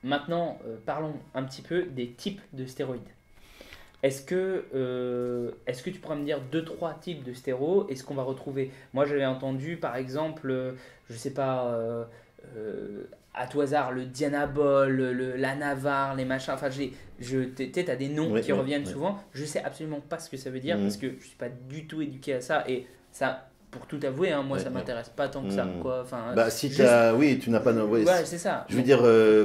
Maintenant, parlons un petit peu des types de stéroïdes. Est-ce que tu pourrais me dire deux, trois types de stéros et ce qu'on va retrouver? Moi, j'avais entendu, par exemple, je sais pas, à tout hasard, le Dianabol, l'Anavar, les machins. Enfin, tu as des noms Oui, qui oui, reviennent oui. souvent. Je sais absolument pas ce que ça veut dire parce Mhm. que je suis pas du tout éduqué à ça et ça, pour tout avouer, hein, moi, Oui, ça oui. m'intéresse pas tant que ça, Mhm. quoi. Enfin, Bah, si juste, t'as. Oui, tu n'as pas. Ouais, ouais, c'est ça. je veux dire,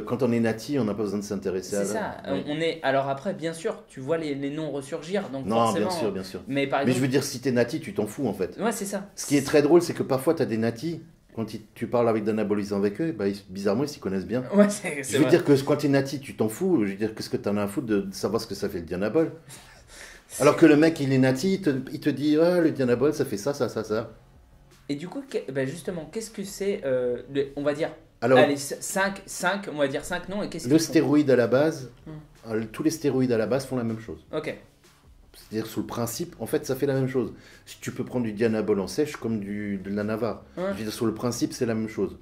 quand on est nati, on n'a pas besoin de s'intéresser C'est à là. ça, Oui. on est. Alors après, bien sûr, tu vois les noms ressurgir, donc Non, bien forcément. sûr, bien sûr. Mais par Mais je exemple, veux dire, si t'es nati, tu t'en fous en fait. ouais, c'est ça. Ce qui est très drôle, c'est que parfois, tu as des natis, quand tu parles avec d'anabolisants avec eux, bah, bizarrement, ils s'y connaissent bien. Ouais, c'est Je veux vrai. dire que quand tu es nati, tu t'en fous. Je veux dire, qu'est-ce que tu en as à foutre de savoir ce que ça fait le dianabol? Alors que le mec, il est nati, il te dit, ah, le dianabol, ça fait ça, ça, ça, ça. Et du coup, ben justement, qu'est-ce que c'est, on va dire, Alors, allez, 5 on va dire 5 noms, et qu'est-ce le qu'ils font? stéroïde à la base, Hmm. tous les stéroïdes à la base font la même chose. Ok, C'est-à-dire, sous le principe, en fait, ça fait la même chose. Si tu peux prendre du dianabol en sèche comme de la navarre. ouais, Je veux dire, sur le principe, c'est la même chose.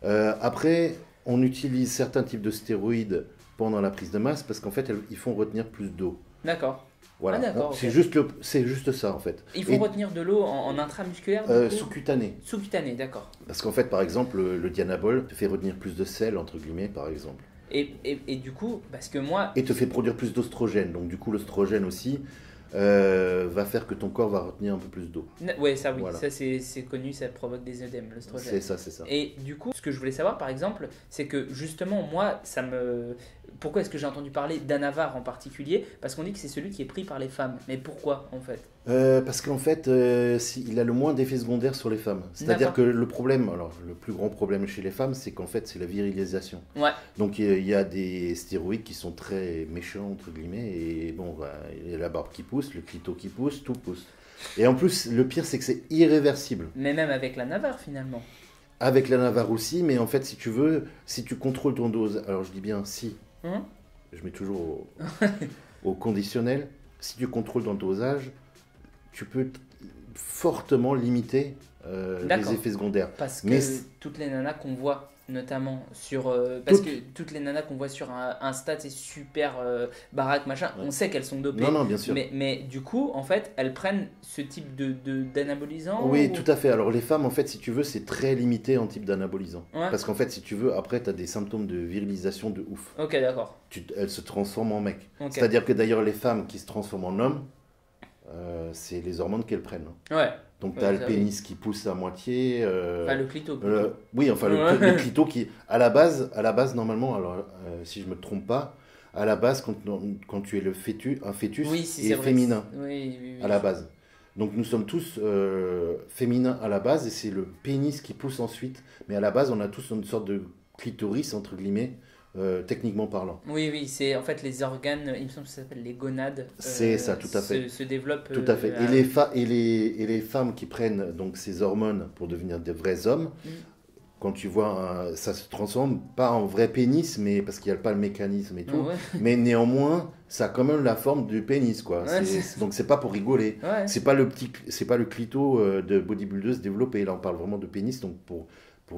ouais. Après, on utilise certains types de stéroïdes pendant la prise de masse parce qu'en fait, ils font retenir plus d'eau. D'accord. Ah, Voilà. d'accord, C'est ok. juste, c'est juste ça, en fait. Il faut Et retenir de l'eau en intramusculaire, du coup? sous-cutané. Sous-cutané, d'accord. Parce qu'en fait, par exemple, le dianabol te fait retenir plus de sel, entre guillemets, par exemple. Et du coup, parce que moi, Et te fait produire plus d'ostrogène. Donc, du coup, l'ostrogène aussi va faire que ton corps va retenir un peu plus d'eau. ouais, ça oui, Voilà. ça c'est connu, ça provoque des œdèmes, C'est l'oestrogène. ça, c'est ça. Et du coup, ce que je voulais savoir par exemple, c'est que justement, moi, ça me. Pourquoi est-ce que j'ai entendu parler d'Anavar en particulier? Parce qu'on dit que c'est celui qui est pris par les femmes. Mais pourquoi en fait? Parce qu'en fait, il a le moins d'effets secondaires sur les femmes. C'est-à-dire D'accord. que le problème, alors le plus grand problème chez les femmes, c'est qu'en fait, c'est la virilisation. Ouais, Donc il y a des stéroïdes qui sont très méchants, entre guillemets, et bon, bah, il y a la barbe qui pousse, le clito qui pousse, tout pousse. Et en plus, le pire, c'est que c'est irréversible. mais même avec la Navarre finalement. Avec la navarre aussi, mais en fait, si tu veux, si tu contrôles ton dose, alors je dis bien si, Hein. je mets toujours au conditionnel, si tu contrôles ton dosage, tu peux fortement limiter les D'accord. effets secondaires. Parce Mais que toutes les nanas qu'on voit, notamment sur. Parce toutes... que toutes les nanas qu'on voit sur Insta, c'est super baraque, machin, Ouais. on sait qu'elles sont Non, dopées. non, bien sûr. Mais du coup, en fait, elles prennent ce type d'anabolisant Oui, ou... tout à fait. Alors les femmes, en fait, si tu veux, c'est très limité en type d'anabolisant. Ouais. Parce qu'en fait, si tu veux, après, tu as des symptômes de virilisation de ouf. Ok, d'accord. Elles se transforment en mec. Ok. C'est-à-dire que d'ailleurs, les femmes qui se transforment en hommes, c'est les hormones qu'elles prennent, hein. Ouais. Donc, tu Ouais, as le ça, oui. pénis qui pousse à moitié. Enfin, le clito plutôt. Oui, enfin, Ouais. le clito qui, à la base, normalement, alors, si je me trompe pas, à la base, quand tu es un fœtus Oui, si c'est est vrai. féminin Oui, oui, à oui. la base. Donc nous sommes tous féminins à la base et c'est le pénis qui pousse ensuite. Mais à la base, on a tous une sorte de clitoris, entre guillemets, techniquement parlant. Oui, oui, c'est en fait les organes, il me semble que ça s'appelle les gonades, C'est ça, tout à fait. se développent. Tout à fait. Et les femmes qui prennent donc ces hormones pour devenir des vrais hommes, Mm. quand tu vois, ça se transforme pas en vrai pénis, mais parce qu'il n'y a pas le mécanisme et tout, Ouais, mais néanmoins, ça a quand même la forme du pénis, quoi. Ouais, Donc c'est pas pour rigoler. ouais. C'est pas le clito de bodybuildeuse développé. Là, on parle vraiment de pénis, donc pour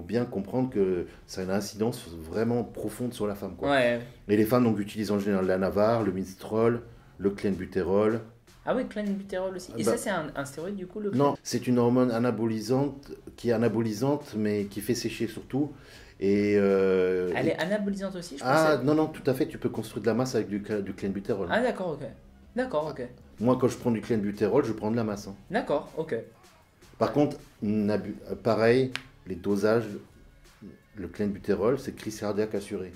bien comprendre que ça a une incidence vraiment profonde sur la femme, quoi. Ouais. Et les femmes donc utilisent en général la navarre, le minestrol, le clenbutérol. Ah oui, clenbutérol aussi. Et Bah, ça, c'est un stéroïde du coup, le non, c'est une hormone anabolisante qui est anabolisante, mais qui fait sécher surtout. Et, Elle est anabolisante aussi, je ah pensais. non, non, tout à fait, tu peux construire de la masse avec du clenbutérol. Ah d'accord, ok. D'accord, ok. Moi, quand je prends du clenbutérol, je prends de la masse, hein. D'accord, ok. Par contre, pareil, les dosages, le clenbutérol, c'est crise cardiaque assurée.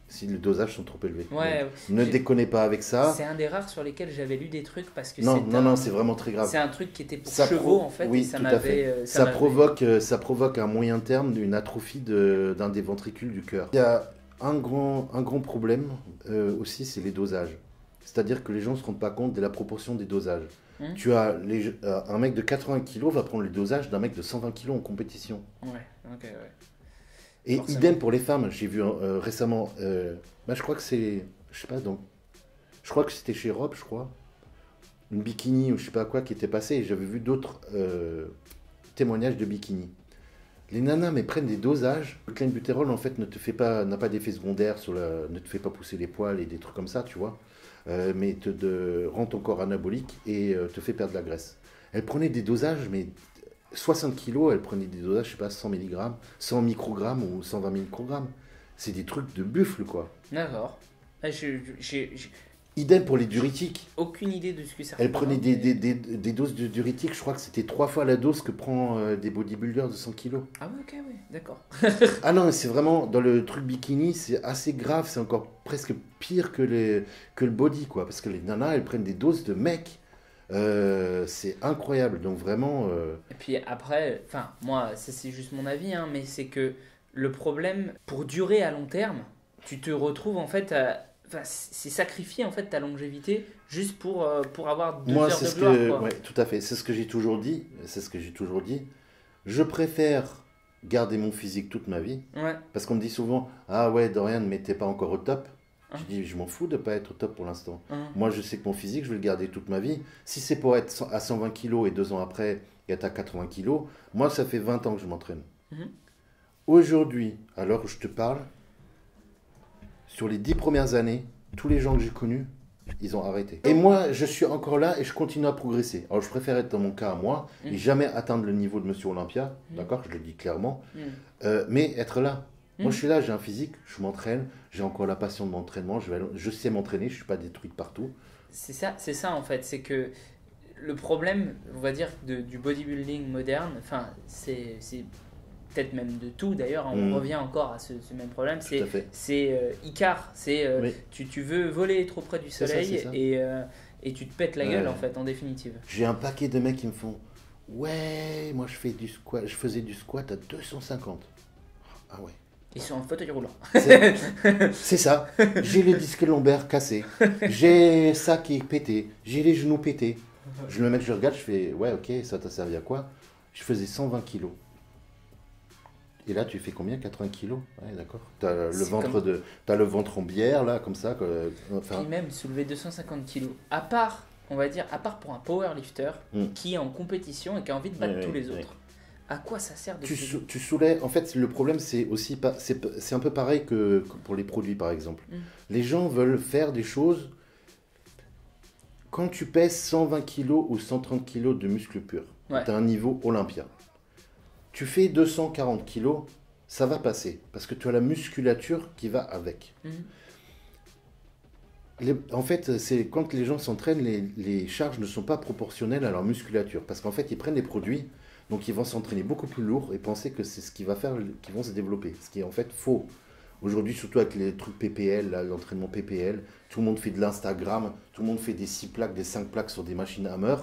Si les dosages sont trop élevés. Ouais, Donc, ne j'ai- déconnez pas avec ça. c'est un des rares sur lesquels j'avais lu des trucs parce que Non, non, non, c'est vraiment très grave. c'est un truc qui était pour Ça chevaux pro- en fait et oui, ça tout à m'avait fait. ça m'avait- Ça provoque à moyen terme une atrophie d'un des ventricules du cœur. Il y a un grand problème aussi, c'est les dosages. C'est-à-dire que les gens ne se rendent pas compte de la proportion des dosages. Hmm. Tu as un mec de 80 kilos va prendre les dosages d'un mec de 120 kilos en compétition. Ouais, ok, ouais. Et Forcément. idem pour les femmes. J'ai vu récemment, je crois que c'est, je sais pas, je crois que c'était chez Rob, je crois, une bikini ou je sais pas quoi qui était passée et j'avais vu d'autres témoignages de bikini. Les nanas, mais prennent des dosages. Le clenbuterol, en fait, n'a pas d'effet secondaire, ne te fait pas pousser les poils et des trucs comme ça, tu vois. Mais rend ton corps anabolique et te fait perdre de la graisse. Elle prenait des dosages, mais 60 kilos, elle prenait des dosages, je sais pas, 100 mg, 100 microgrammes ou 120 microgrammes. C'est des trucs de buffle, quoi. D'accord. J'ai Idem pour les diurétiques. aucune idée de ce que ça Elle prenait représente, des doses de diurétiques, je crois que c'était 3 fois la dose que prend des bodybuilders de 100 kilos. Ah ouais, ok, ouais, d'accord. Ah non, c'est vraiment, dans le truc bikini, c'est assez grave, c'est encore presque pire que le body, quoi. Parce que les nanas, elles prennent des doses de mecs. C'est incroyable, donc vraiment... Et puis après, enfin, moi, ça c'est juste mon avis, hein, mais c'est que le problème, pour durer à long terme, tu te retrouves en fait enfin, c'est sacrifier en fait ta longévité juste pour avoir 2 Moi, heures c'est de ce gloire, que... quoi. Ouais, tout à fait, c'est ce que j'ai toujours dit. C'est ce que j'ai toujours dit. Je préfère garder mon physique toute ma vie. Ouais. Parce qu'on me dit souvent, ah ouais, Dorian, mais t'es pas encore au top. Hein. Je dis, je m'en fous de pas être au top pour l'instant. Hein. Moi, je sais que mon physique, je vais le garder toute ma vie. Si c'est pour être à 120 kilos et 2 ans après, être à 80 kilos, moi, ça fait 20 ans que je m'entraîne. Mhm. Aujourd'hui, alors que je te parle, sur les 10 premières années, tous les gens que j'ai connus, ils ont arrêté. Et moi, je suis encore là et je continue à progresser. Alors, je préfère être dans mon cas à moi et jamais atteindre le niveau de Monsieur Olympia, d'accord, je le dis clairement, mais être là. Moi, je suis là, j'ai un physique, je m'entraîne, j'ai encore la passion de l'entraînement, je sais m'entraîner, je ne suis pas détruit de partout. C'est ça en fait, c'est que le problème, on va dire, du bodybuilding moderne, enfin, c'est peut-être même de tout d'ailleurs, hein, on revient encore à ce même problème, c'est Icar, c'est Oui. tu veux voler trop près du soleil c'est ça. et tu te pètes la gueule en fait, en définitive. J'ai un paquet de mecs qui me font, ouais, moi je faisais du squat à 250. Ah ouais. Ils sont en fauteuil roulant. C'est ça. J'ai le disque lombaire cassé. J'ai ça qui est pété. J'ai les genoux pétés. Le mec, je regarde, je fais, ouais, ok, ça t'a servi à quoi? Je faisais 120 kilos. Et là, tu fais combien? 80 kilos? Ouais, d'accord. T'as le ventre en bière, là, comme ça. Enfin... Puis même soulever 250 kilos, à part, on va dire, à part pour un powerlifter qui est en compétition et qui a envie de battre tous les autres. À quoi ça sert de tu soulèves. En fait, le problème, c'est aussi pas. C'est un peu pareil que pour les produits, par exemple. Les gens veulent faire des choses. Quand tu pèses 120 kg ou 130 kg de muscle pur, tu as un niveau Olympia. Tu fais 240 kg, ça va passer. Parce que tu as la musculature qui va avec. En fait, c'est quand les gens s'entraînent, les charges ne sont pas proportionnelles à leur musculature. Parce qu'en fait, ils prennent des produits. Donc ils vont s'entraîner beaucoup plus lourd et penser que c'est ce qui va faire qu'ils vont se développer. Ce qui est en fait faux. Aujourd'hui, surtout avec les trucs PPL, l'entraînement PPL, tout le monde fait de l'Instagram, tout le monde fait des 6 plaques, des 5 plaques sur des machines Hammer.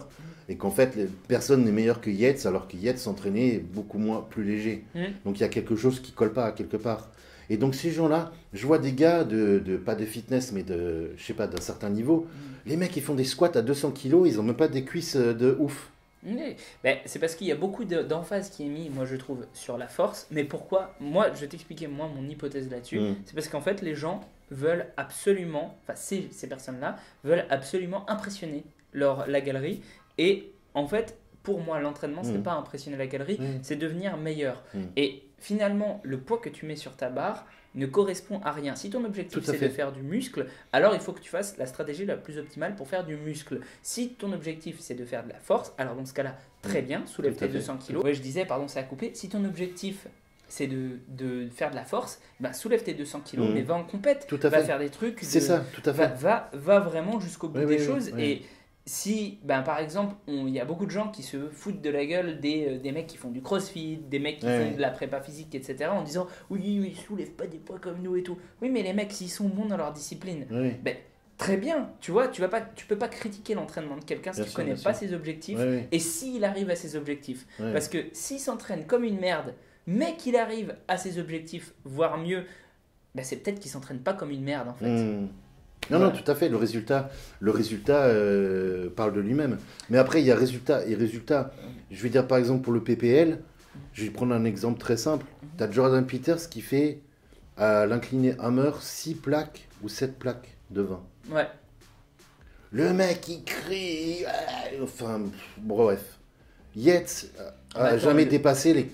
Et qu'en fait, personne n'est meilleur que Yates, alors que Yates s'entraînait beaucoup plus léger. Donc il y a quelque chose qui ne colle pas à quelque part. Et donc ces gens-là, je vois des gars pas de fitness, mais je sais pas, d'un certain niveau. Les mecs, ils font des squats à 200 kilos, ils n'ont même pas des cuisses de ouf. Ben, c'est parce qu'il y a beaucoup d'emphase qui est mis, moi je trouve, sur la force. Mais pourquoi? Moi, je vais t'expliquer moi mon hypothèse là-dessus. C'est parce qu'en fait, les gens veulent absolument, enfin ces personnes-là veulent absolument impressionner la galerie. Et en fait, pour moi, l'entraînement, c'est pas impressionner la galerie, c'est devenir meilleur. Et finalement, le poids que tu mets sur ta barre ne correspond à rien. Si ton objectif c'est de faire du muscle, alors il faut que tu fasses la stratégie la plus optimale pour faire du muscle. Si ton objectif c'est de faire de la force, alors dans ce cas-là, très bien, soulève tes 200 kg. Ouais, je disais, pardon, ça a coupé. Si ton objectif c'est de faire de la force, ben, soulève tes 200 kg, mais va en compète, va faire des trucs. C'est ça, tout à fait. Va vraiment jusqu'au bout des choses. Oui. Et si, ben, par exemple, il y a beaucoup de gens qui se foutent de la gueule des mecs qui font du crossfit, des mecs qui font de la prépa physique, etc., en disant oui, mais ils soulèvent pas des poids comme nous et tout. Oui, mais les mecs, s'ils sont bons dans leur discipline, ben, très bien, tu vois, tu peux pas critiquer l'entraînement de quelqu'un si tu connais pas ses objectifs et s'il arrive à ses objectifs. Parce que s'il s'entraîne comme une merde, mais qu'il arrive à ses objectifs, voire mieux, ben, c'est peut-être qu'il s'entraîne pas comme une merde en fait. Non, tout à fait. Le résultat parle de lui-même. Mais après, il y a résultat et résultat. Je vais dire par exemple pour le PPL, je vais prendre un exemple très simple. Tu as Jordan Peters qui fait à l'incliné Hammer 6 plaques ou 7 plaques de 20. Ouais. Le mec, il crie. Enfin, bref. Yates a jamais dépassé les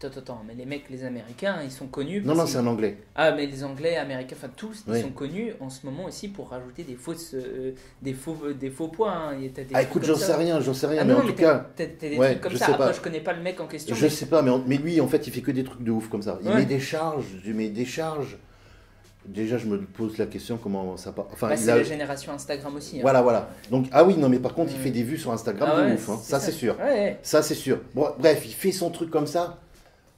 Attends, mais les mecs, les Américains, ils sont connus. Non, c'est un Anglais. Ah, mais les Anglais, Américains, enfin tous, Oui. ils sont connus en ce moment aussi pour rajouter des faux poids. Hein. Écoute, j'en sais rien, Ah, mais non, en tout cas. t'as des Ouais, trucs comme je ça. sais Après, pas. je connais pas le mec en question. Je sais pas, mais lui, en fait, il fait que des trucs de ouf comme ça. Il met des charges, Déjà, je me pose la question comment ça part. Enfin, c'est la génération Instagram aussi. Hein. Voilà. Donc, ah oui, non, mais par contre, il fait des vues sur Instagram de ouf. Hein. Ça, c'est sûr. Ouais. Ça, c'est sûr. Bon, bref, il fait son truc comme ça.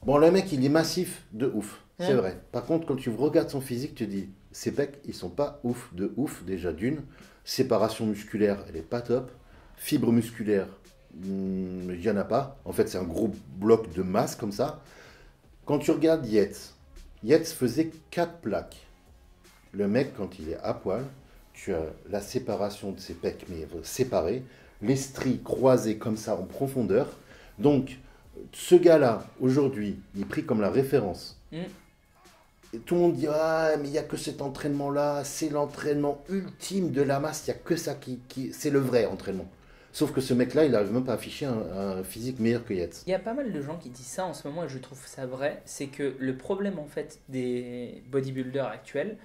Bon, le mec, il est massif de ouf. C'est vrai. Par contre, quand tu regardes son physique, tu te dis, ses pecs, ils sont pas ouf de ouf, déjà d'une. Séparation musculaire, elle est pas top. Fibre musculaire, il n'y en a pas. En fait, c'est un gros bloc de masse comme ça. Quand tu regardes Yates faisait 4 plaques. Le mec, quand il est à poil, tu as la séparation de ses pecs, mais séparés, les stries croisées comme ça en profondeur. Donc, ce gars-là, aujourd'hui, il est pris comme la référence. Et tout le monde dit, ah, mais il n'y a que cet entraînement-là, c'est l'entraînement ultime de la masse, il n'y a que ça c'est le vrai entraînement. Sauf que ce mec-là, il n'arrive même pas à afficher un physique meilleur que Yates. Il y a pas mal de gens qui disent ça en ce moment et je trouve ça vrai. C'est que le problème en fait des bodybuilders actuels,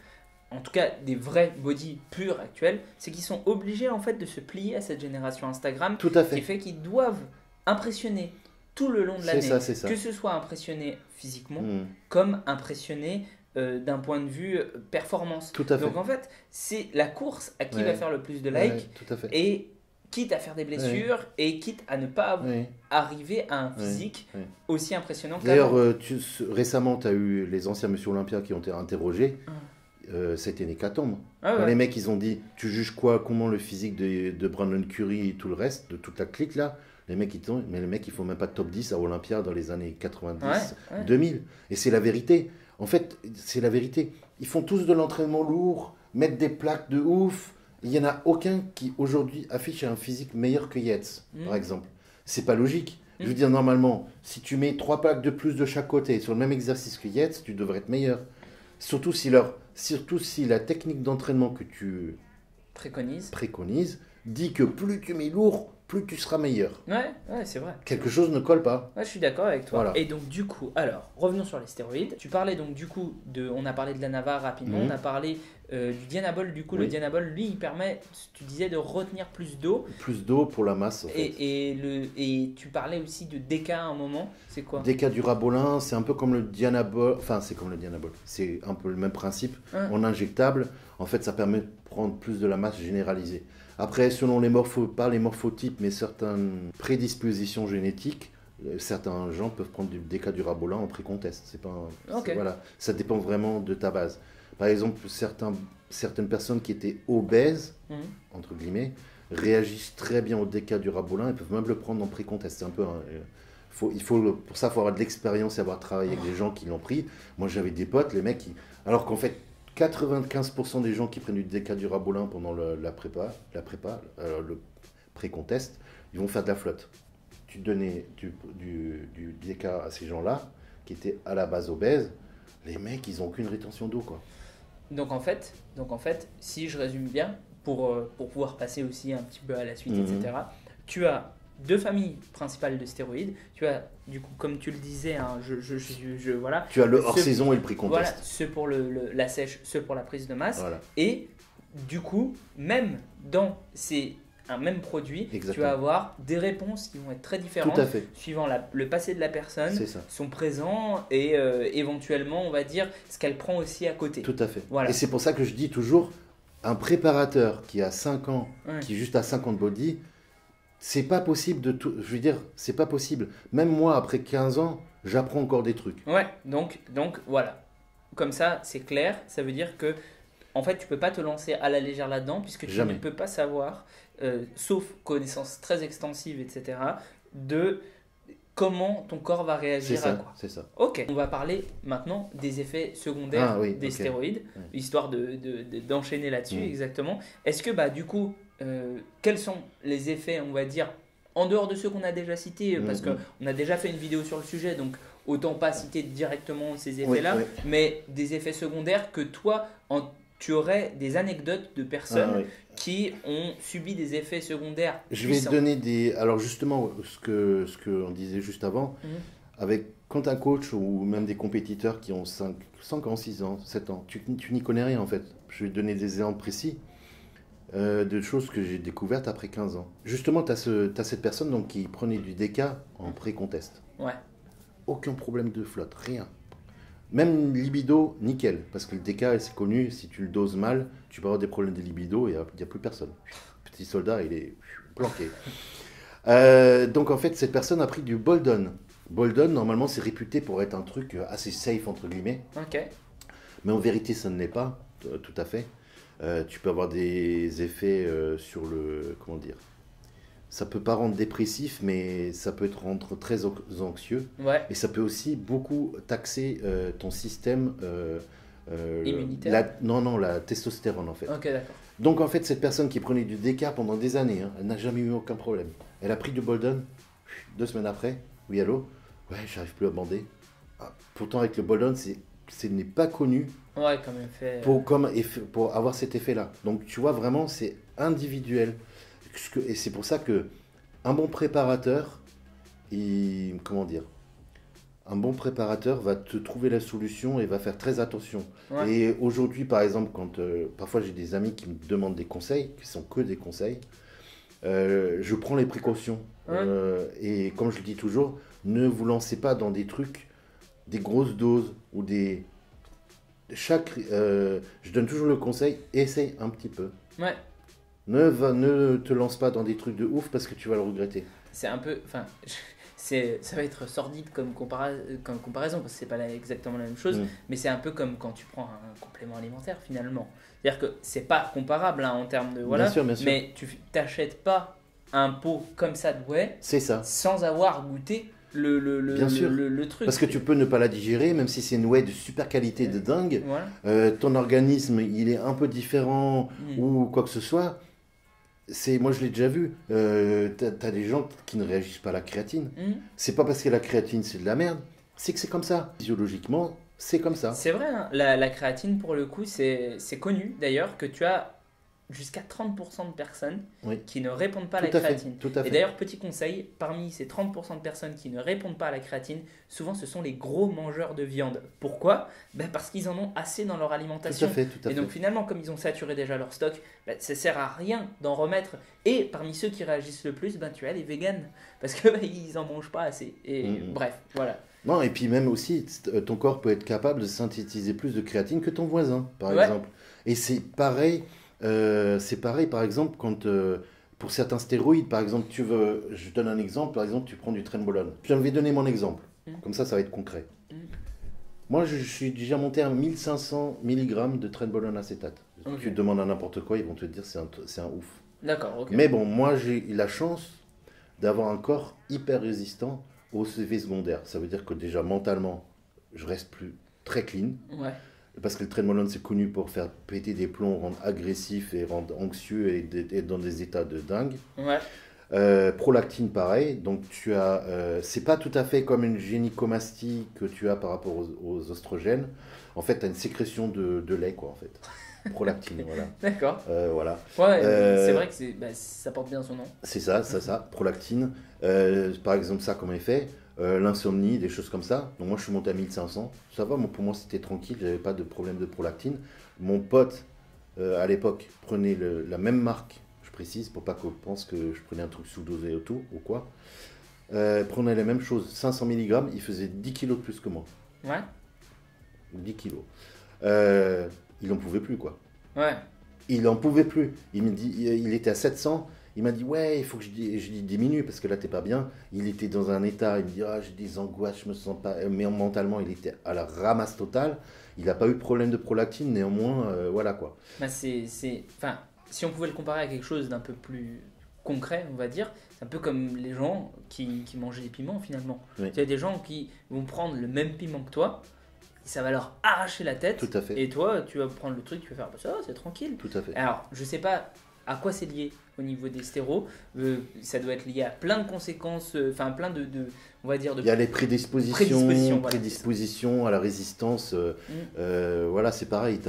en tout cas des vrais body purs actuels, c'est qu'ils sont obligés en fait de se plier à cette génération Instagram. Tout à fait. Qui fait qu'ils doivent impressionner tout le long de l'année. C'est ça. Que ce soit impressionner physiquement comme impressionner d'un point de vue performance. Tout à fait. Donc en fait, c'est la course à qui va faire le plus de likes. Tout à fait. Et quitte à faire des blessures et quitte à ne pas arriver à un physique aussi impressionnant que D'ailleurs, récemment, tu as eu les anciens Monsieur Olympia qui ont été interrogés. C'était une hécatombe. Les mecs, ils ont dit, tu juges quoi, comment le physique de Brandon Curry et tout le reste, de toute la clique là. Les mecs, ils font même pas de top 10 à Olympia dans les années 90, 2000. Et c'est la vérité. En fait, c'est la vérité. Ils font tous de l'entraînement lourd, mettent des plaques de ouf. Il n'y en a aucun qui aujourd'hui affiche un physique meilleur que Yates, par exemple. C'est pas logique. Je veux dire, normalement, si tu mets 3 plaques de plus de chaque côté sur le même exercice que Yates, tu devrais être meilleur. Surtout si la technique d'entraînement que tu préconises dit que plus tu mets lourd, plus tu seras meilleur. Ouais, c'est vrai. Quelque chose ne colle pas. Ouais, je suis d'accord avec toi. Voilà. Et donc du coup, alors, revenons sur les stéroïdes. Tu parlais donc du coup on a parlé de la Navarre rapidement, on a parlé du Dianabol. Du coup, le Dianabol, lui, il permet, tu disais, de retenir plus d'eau. Plus d'eau pour la masse, en fait. Et tu parlais aussi de DK à un moment, c'est quoi? DK du Rabolin, c'est un peu comme le Dianabol. Enfin, c'est comme le Dianabol. C'est un peu le même principe. En injectable, en fait, ça permet de prendre plus de la masse généralisée. Après, selon pas les morphotypes, mais certaines prédispositions génétiques, certains gens peuvent prendre du DK du Rabolin en pré-contest. C'est pas voilà. Ça dépend vraiment de ta base. Par exemple, certaines personnes qui étaient obèses, entre guillemets, réagissent très bien au DK du Rabolin et peuvent même le prendre en pré-contest. C'est un peu... pour ça, il faut avoir de l'expérience et avoir travaillé avec des gens qui l'ont pris. Moi, j'avais des potes, les mecs, alors qu'en fait, 95% des gens qui prennent du DK du Rabolin pendant la prépa, le pré-contest, ils vont faire de la flotte. Tu donnais du DK à ces gens-là, qui étaient à la base obèses, les mecs, ils n'ont aucune rétention d'eau, quoi. Donc en fait, si je résume bien, pour pouvoir passer aussi un petit peu à la suite, etc., tu as 2 familles principales de stéroïdes. Tu as, du coup, comme tu le disais, hein, voilà. Tu as le hors-saison et le pré-contest. Voilà, ceux pour la sèche, ceux pour la prise de masse. Voilà. Et du coup, même dans un même produit, tu vas avoir des réponses qui vont être très différentes suivant le passé de la personne, son présent et éventuellement, on va dire, ce qu'elle prend aussi à côté. Tout à fait. Voilà. Et c'est pour ça que je dis toujours, un préparateur qui a 5 ans, qui juste a 5 ans de body, c'est pas possible de tout. Je veux dire, c'est pas possible. Même moi, après 15 ans, j'apprends encore des trucs. Ouais, donc voilà. Comme ça, c'est clair. Ça veut dire que, en fait, tu peux pas te lancer à la légère là-dedans, puisque tu ne peux pas savoir, sauf connaissance très extensive, etc., de comment ton corps va réagir à quoi. C'est ça. Ok, on va parler maintenant des effets secondaires des stéroïdes, histoire d'enchaîner là-dessus, exactement. Est-ce que, du coup, quels sont les effets, on va dire, en dehors de ceux qu'on a déjà cités, parce qu'on a déjà fait une vidéo sur le sujet, donc autant pas citer directement ces effets-là, mais des effets secondaires que toi, tu aurais des anecdotes de personnes qui ont subi des effets secondaires puissants. Je vais te donner des... Alors justement, ce qu'on disait juste avant, Quand un coach ou même des compétiteurs qui ont 5 ans, 6 ans, 7 ans, tu n'y connais rien en fait. Je vais te donner des exemples précis de choses que j'ai découvertes après 15 ans. Justement, tu as cette personne donc, qui prenait du DK en pré-contest. Ouais. Aucun problème de flotte, rien. Même libido, nickel. Parce que le DK, c'est connu, si tu le doses mal, tu peux avoir des problèmes de libido et il n'y a plus personne. Petit soldat, il est planqué. Donc en fait, cette personne a pris du Boldon. Boldon, normalement, c'est réputé pour être un truc assez safe, entre guillemets. Ok. Mais en vérité, ça ne l'est pas, tout à fait. Tu peux avoir des effets sur le... Comment dire? Ça peut pas rendre dépressif, mais ça peut te rendre très anxieux. Ouais. Et ça peut aussi beaucoup taxer ton système... Immunitaire. Non, la testostérone, en fait. Ok, d'accord. Donc, en fait, cette personne qui prenait du DK pendant des années, hein, elle n'a jamais eu aucun problème. Elle a pris du Boldon, 2 semaines après, oui, allô? Ouais, j'arrive plus à bander. Ah, pourtant, avec le Boldon, ce n'est pas connu Ouais, comme effet. pour avoir cet effet-là. Donc, tu vois, vraiment, c'est individuel. Et c'est pour ça que un bon préparateur, comment dire, un bon préparateur va te trouver la solution et va faire très attention. Ouais. Et aujourd'hui, par exemple, quand parfois j'ai des amis qui me demandent des conseils, qui sont que des conseils, je prends les précautions. Ouais. Et comme je le dis toujours, ne vous lancez pas dans des trucs, des grosses doses ou des... je donne toujours le conseil, essaye un petit peu. Ouais. Ne te lance pas dans des trucs de ouf parce que tu vas le regretter. C'est un peu. Enfin, ça va être sordide comme comparaison, parce que c'est pas exactement la même chose, mais c'est un peu comme quand tu prends un complément alimentaire finalement. C'est-à-dire que c'est pas comparable hein, en termes de. Voilà, bien sûr. mais tu t'achètes pas un pot comme ça de whey C'est ça. sans avoir goûté Bien sûr. le truc. Parce que tu peux ne pas la digérer, même si c'est une whey de super qualité de dingue. Voilà. Ton organisme, il est un peu différent ou quoi que ce soit. Moi, je l'ai déjà vu. T'as des gens qui ne réagissent pas à la créatine. C'est pas parce que la créatine, c'est de la merde. C'est que c'est comme ça. Physiologiquement, c'est comme ça. C'est vrai, hein. La créatine, pour le coup, c'est connu d'ailleurs que tu as jusqu'à 30% de personnes qui ne répondent pas à la créatine. Tout à fait. Et d'ailleurs, petit conseil, parmi ces 30% de personnes qui ne répondent pas à la créatine, souvent ce sont les gros mangeurs de viande. Pourquoi? Parce qu'ils en ont assez dans leur alimentation. Tout à fait. Et donc finalement, comme ils ont saturé déjà leur stock, ça sert à rien d'en remettre. Et parmi ceux qui réagissent le plus, tu as les véganes. Parce qu'ils n'en mangent pas assez. Et bref, voilà. Non, et puis même aussi, ton corps peut être capable de synthétiser plus de créatine que ton voisin, par exemple. Et c'est pareil, par exemple, quand pour certains stéroïdes, par exemple, je donne un exemple, par exemple, tu prends du Trenbolone. Je vais donner mon exemple, comme ça va être concret. Moi, je suis déjà monté à 1500 mg de Trenbolone acétate. Okay. Tu demandes à n'importe quoi, ils vont te dire c'est un ouf. D'accord, ok. Mais bon, moi, j'ai la chance d'avoir un corps hyper résistant aux effets secondaires. Ça veut dire que déjà, mentalement, je reste plus très clean. Ouais. Parce que le Trenbolone, c'est connu pour faire péter des plombs, rendre agressif et rendre anxieux et être dans des états de dingue. Ouais. Prolactine, pareil. Donc, c'est pas tout à fait comme une gynécomastie que tu as par rapport aux oestrogènes. En fait, tu as une sécrétion de lait, quoi, en fait. Prolactine, voilà. D'accord. Voilà. Ouais, c'est vrai que ça porte bien son nom. C'est ça, prolactine. Par exemple, ça comme effet. L'insomnie, des choses comme ça. Donc moi je suis monté à 1500. Ça va, pour moi c'était tranquille, j'avais pas de problème de prolactine. Mon pote à l'époque prenait la même marque, je précise, pour pas qu'on pense que je prenais un truc sous-dosé ou quoi. Prenait la même chose, 500 mg, il faisait 10 kilos de plus que moi. Ouais. 10 kilos. Il en pouvait plus quoi. Ouais. Il en pouvait plus. Il était à 700. Il m'a dit, ouais, il faut que je diminue parce que là, t'es pas bien. Il était dans un état, il me dit, j'ai des angoisses, je me sens pas. Mais mentalement, il était à la ramasse totale. Il n'a pas eu de problème de prolactine, néanmoins, voilà quoi. Enfin, si on pouvait le comparer à quelque chose d'un peu plus concret, on va dire, c'est un peu comme les gens qui mangeaient des piments finalement. Oui. Il y a des gens qui vont prendre le même piment que toi, et ça va leur arracher la tête. Tout à fait. Et toi, tu vas prendre le truc, tu vas faire, ça, c'est tranquille. Tout à fait. Alors, je sais pas à quoi c'est lié au niveau des stéros. Ça doit être lié à plein de conséquences, plein de on va dire de... Il y a les prédispositions à la résistance. Voilà, c'est pareil.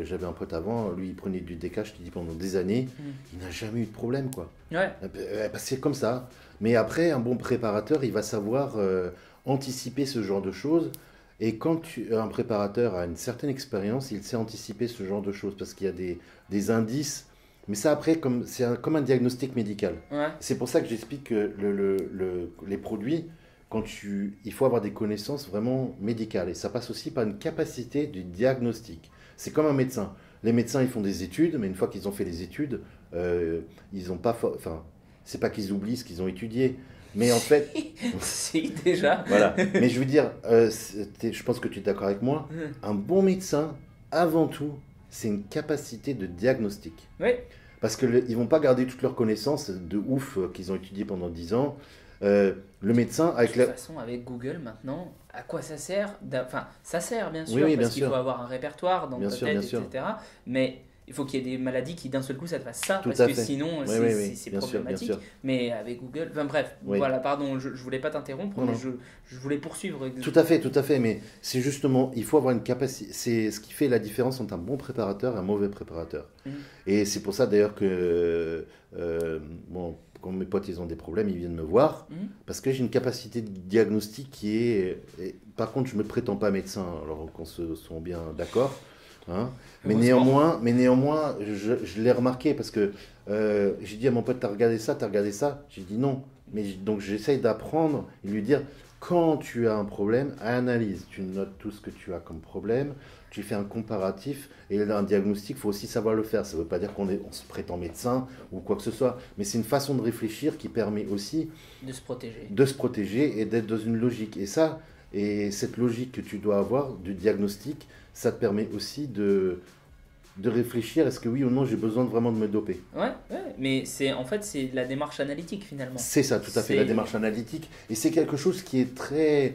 J'avais un pote avant, lui il prenait du DK, je te dis pendant des années, il n'a jamais eu de problème quoi. Ouais. C'est comme ça. Mais après, un bon préparateur, il va savoir anticiper ce genre de choses. Et quand un préparateur a une certaine expérience, il sait anticiper ce genre de choses parce qu'il y a des indices. Mais ça, après, comme un diagnostic médical. Ouais. C'est pour ça que j'explique que les produits, il faut avoir des connaissances vraiment médicales. Et ça passe aussi par une capacité du diagnostic. C'est comme un médecin. Les médecins, ils font des études, mais une fois qu'ils ont fait les études, ils n'ont pas... Enfin, c'est pas qu'ils oublient ce qu'ils ont étudié. Mais en fait... Si, déjà. Voilà. Mais je veux dire, je pense que tu es d'accord avec moi, un bon médecin, avant tout, c'est une capacité de diagnostic. Oui. Parce qu'ils ne vont pas garder toutes leurs connaissances de ouf qu'ils ont étudiées pendant 10 ans. Le médecin, avec de toute façon, avec Google maintenant, à quoi ça sert? Enfin, ça sert bien sûr, oui, parce qu'il sûr. faut avoir un répertoire dans bien ta sûr, tête, bien sûr. etc. Mais il faut qu'il y ait des maladies qui d'un seul coup ça te fasse ça, Tout parce à que fait. sinon Oui, c'est bien sûr, bien problématique. sûr. Mais avec Google, enfin bref, Oui. voilà, pardon, je voulais pas t'interrompre, Non, mais non. je voulais poursuivre. Tout à fait, mais c'est justement, il faut avoir une capacité, c'est ce qui fait la différence entre un bon préparateur et un mauvais préparateur. Et c'est pour ça d'ailleurs que, bon, quand mes potes ils ont des problèmes, ils viennent me voir, parce que j'ai une capacité de diagnostic qui est... par contre, je ne me prétends pas médecin, alors qu'on se soit bien d'accord. Hein. Mais néanmoins, je l'ai remarqué parce que j'ai dit à mon pote, t'as regardé ça? J'ai dit non. Donc j'essaye d'apprendre et lui dire, quand tu as un problème, analyse. Tu notes tout ce que tu as comme problème, tu fais un comparatif et un diagnostic, il faut aussi savoir le faire. Ça ne veut pas dire qu'on se prétend médecin ou quoi que ce soit, mais c'est une façon de réfléchir qui permet aussi de se protéger. De se protéger et d'être dans une logique. Et cette logique que tu dois avoir du diagnostic, ça te permet aussi de réfléchir, est-ce que oui ou non j'ai besoin vraiment de me doper. Ouais, mais en fait c'est la démarche analytique finalement. C'est ça, tout à fait, la démarche analytique. Et c'est quelque chose qui est très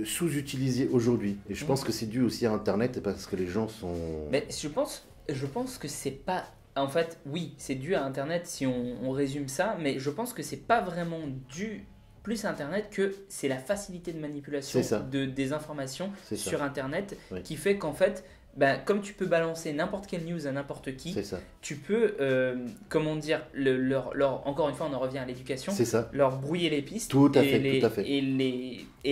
sous-utilisé aujourd'hui. Et je pense que c'est dû aussi à Internet parce que les gens sont... Mais je pense que c'est pas... En fait, oui, c'est dû à Internet si on résume ça, mais je pense que c'est pas vraiment dû plus à Internet que c'est la facilité de manipulation des informations sur Internet qui fait qu'en fait, comme tu peux balancer n'importe quelle news à n'importe qui, tu peux, comment dire, encore une fois, on en revient à l'éducation, leur brouiller les pistes et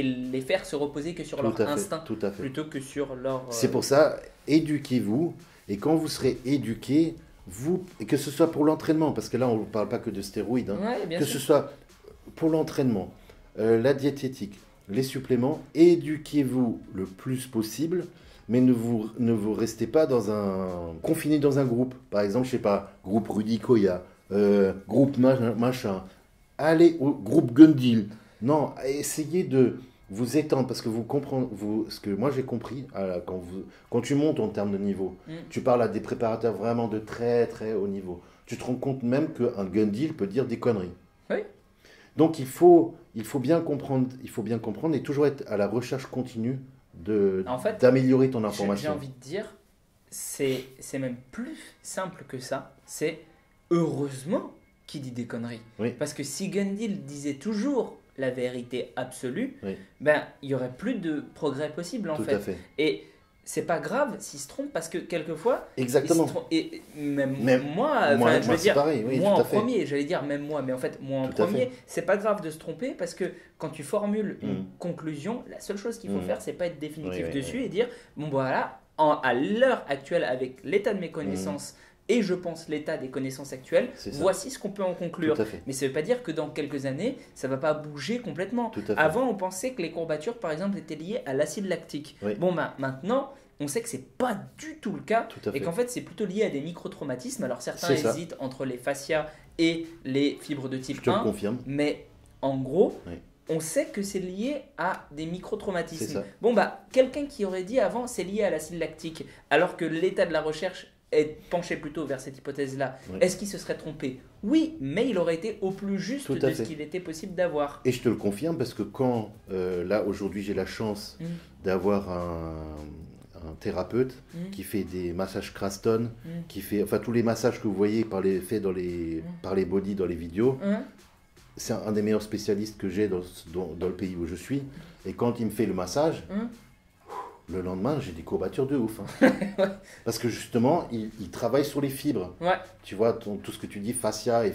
les faire se reposer que sur leur instinct plutôt que sur leur... C'est pour ça, éduquez-vous, et quand vous serez éduqué, et que ce soit pour l'entraînement, parce que là, on ne parle pas que de stéroïdes, que ce soit pour l'entraînement, la diététique, les suppléments, éduquez-vous le plus possible, mais ne vous restez pas confiné dans un groupe. Par exemple, je sais pas, groupe Rudy Koya, groupe machin, allez au groupe Gundil. Non, essayez de vous étendre, parce que ce que moi j'ai compris, quand tu montes en termes de niveau, tu parles à des préparateurs vraiment de très très haut niveau, tu te rends compte même qu'un Gundil peut dire des conneries. Oui. Donc il faut bien comprendre et toujours être à la recherche continue d'améliorer ton information. J'ai envie de dire, c'est même plus simple que ça. C'est heureusement qu'il dit des conneries. Oui. Parce que si Gundil disait toujours la vérité absolue, il y aurait plus de progrès possible en fait. Tout à fait. Et c'est pas grave s'il se trompe parce que quelquefois... Exactement. Et même moi, je veux dire, pareil, oui, moi en premier, j'allais dire même moi, mais en fait moi en premier, c'est pas grave de se tromper parce que quand tu formules une conclusion, la seule chose qu'il faut faire, c'est pas être définitif dessus et dire, bon voilà, à l'heure actuelle avec l'état de mes connaissances et je pense l'état des connaissances actuelles, voici ce qu'on peut en conclure. Mais ça ne veut pas dire que dans quelques années, ça ne va pas bouger complètement. Avant, on pensait que les courbatures, par exemple, étaient liées à l'acide lactique. Bon, maintenant, on sait que ce n'est pas du tout le cas et qu'en fait, c'est plutôt lié à des microtraumatismes. Alors, certains hésitent entre les fascias et les fibres de type 1. Je te le confirme. Mais en gros... On sait que c'est lié à des microtraumatismes. Bon, quelqu'un qui aurait dit avant, c'est lié à l'acide lactique, alors que l'état de la recherche est penché plutôt vers cette hypothèse-là. Est-ce qu'il se serait trompé? Oui, mais il aurait été au plus juste de ce qu'il était possible d'avoir. Et je te le confirme parce que quand, là, aujourd'hui, j'ai la chance d'avoir un thérapeute qui fait des massages Craston, qui fait, enfin, tous les massages que vous voyez faits par les bodies dans les vidéos. C'est un des meilleurs spécialistes que j'ai dans le pays où je suis. Et quand il me fait le massage, le lendemain, j'ai des courbatures de ouf. Parce que justement, il travaille sur les fibres. Tu vois, tout ce que tu dis, fascia,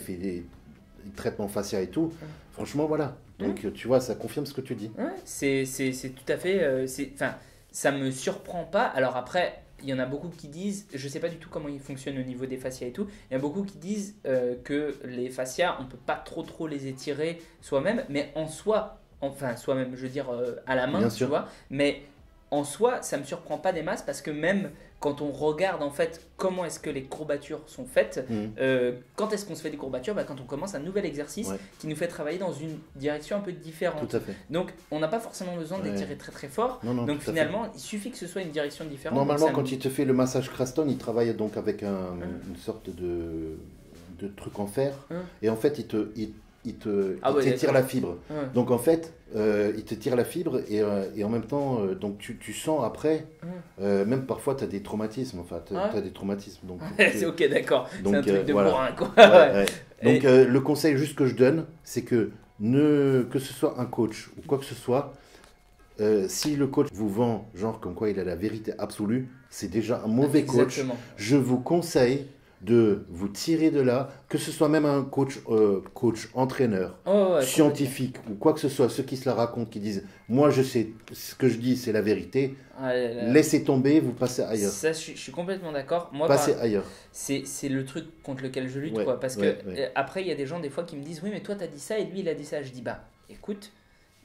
traitement facial et tout. Franchement, voilà. Donc, tu vois, ça confirme ce que tu dis. Ouais, c'est tout à fait. Enfin, ça me surprend pas. Alors après, il y en a beaucoup qui disent, je sais pas du tout comment ils fonctionnent au niveau des fascias et tout. Il y a beaucoup qui disent que les fascias, on peut pas trop les étirer soi-même, mais en soi, enfin soi-même, je veux dire à la main, Bien tu sûr. vois. Mais en soi, ça me surprend pas des masses parce que même quand on regarde en fait comment est-ce que les courbatures sont faites, quand est-ce qu'on se fait des courbatures? Bah, quand on commence un nouvel exercice Ouais. qui nous fait travailler dans une direction un peu différente. Tout à fait. Donc on n'a pas forcément besoin Ouais. d'étirer très fort. Non, non, Donc tout à fait. finalement, il suffit que ce soit une direction différente. Normalement, Donc, ça quand il te fait le massage Creston, il travaille donc avec une sorte de truc en fer. Et en fait, il Ah ouais, t'étire d'accord. la fibre. Ouais. Donc en fait, il te tire la fibre et en même temps, donc tu sens après, même parfois tu as des traumatismes. Enfin, tu as des traumatismes. Donc, C'est ok, d'accord. C'est donc, un truc de voilà. bourrin, quoi. Ouais, Ouais. ouais. Donc le conseil juste que je donne, c'est que que ce soit un coach ou quoi que ce soit, si le coach vous vend genre comme quoi il a la vérité absolue, c'est déjà un mauvais coach. Exactement. Je vous conseille de vous tirer de là, que ce soit même un coach, entraîneur, Oh, ouais, scientifique ou quoi que ce soit, ceux qui se la racontent, qui disent moi je sais ce que je dis c'est la vérité, complètement. laissez tomber, vous passez ailleurs. Ça, je suis complètement d'accord. Moi, Passez ailleurs. c'est le truc contre lequel je lutte, Ouais, quoi. Parce ouais, que ouais. après, il y a des gens des fois qui me disent oui, mais toi, t'as dit ça et lui, il a dit ça. Je dis bah, écoute,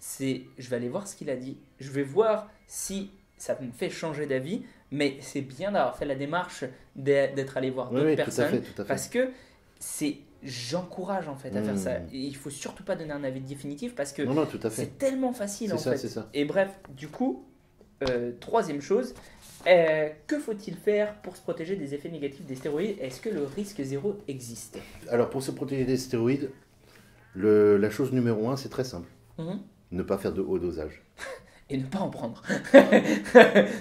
je vais aller voir ce qu'il a dit. Je vais voir si ça me fait changer d'avis. Mais c'est bien d'avoir fait la démarche d'être allé voir Oui, d'autres oui, personnes. tout à fait. Parce que j'encourage en fait à faire ça. Et il faut surtout pas donner un avis définitif parce que Non, non, tout à fait. c'est tellement facile en C'est ça, fait. c'est ça. Et bref, du coup, troisième chose, que faut-il faire pour se protéger des effets négatifs des stéroïdes? Est-ce que le risque zéro existe? Alors pour se protéger des stéroïdes, la chose numéro 1, c'est très simple. Ne pas faire de haut dosage. Et ne pas en prendre.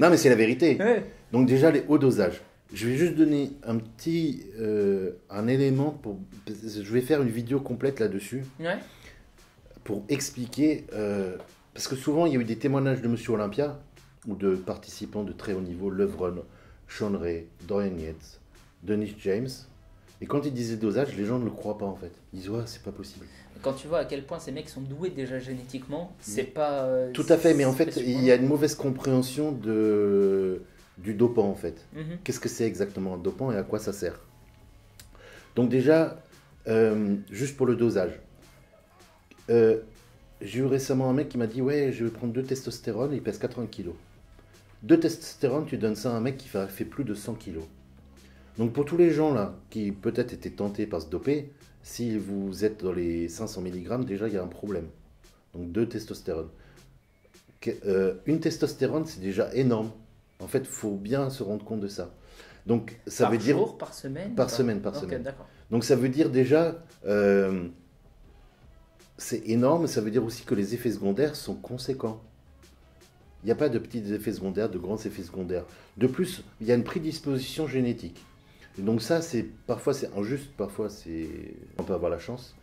Non, mais c'est la vérité. Ouais. Donc déjà, les hauts dosages. Je vais juste donner un élément je vais faire une vidéo complète là-dessus Ouais. pour expliquer, parce que souvent il y a eu des témoignages de Monsieur Olympia ou de participants de très haut niveau, Levron, Sean Ray, Dorian Yates, Dennis James, et quand ils disaient dosage, les gens ne le croient pas en fait. Ils disent ouais, c'est pas possible. Quand tu vois à quel point ces mecs sont doués déjà génétiquement, c'est pas. Tout à fait, mais en c'est fait pas il y a une mauvaise compréhension du dopant en fait. Mhm. Qu'est-ce que c'est exactement un dopant et à quoi ça sert? Donc déjà, juste pour le dosage, j'ai eu récemment un mec qui m'a dit ouais, je vais prendre 2 testostérone, il pèse 80 kg. 2 testostérone, tu donnes ça à un mec qui fait plus de 100 kg. Donc pour tous les gens là qui peut-être étaient tentés par se doper, si vous êtes dans les 500 mg, déjà il y a un problème. Donc 2 testostérone. Une testostérone, c'est déjà énorme. En fait, il faut bien se rendre compte de ça. Donc ça Par veut dire jour, par semaine? par semaine, Ok, semaine. d'accord. Donc ça veut dire déjà, c'est énorme, ça veut dire aussi que les effets secondaires sont conséquents. Il n'y a pas de petits effets secondaires, de grands effets secondaires. De plus, il y a une prédisposition génétique. Et donc ça, parfois c'est injuste, parfois on peut avoir la chance.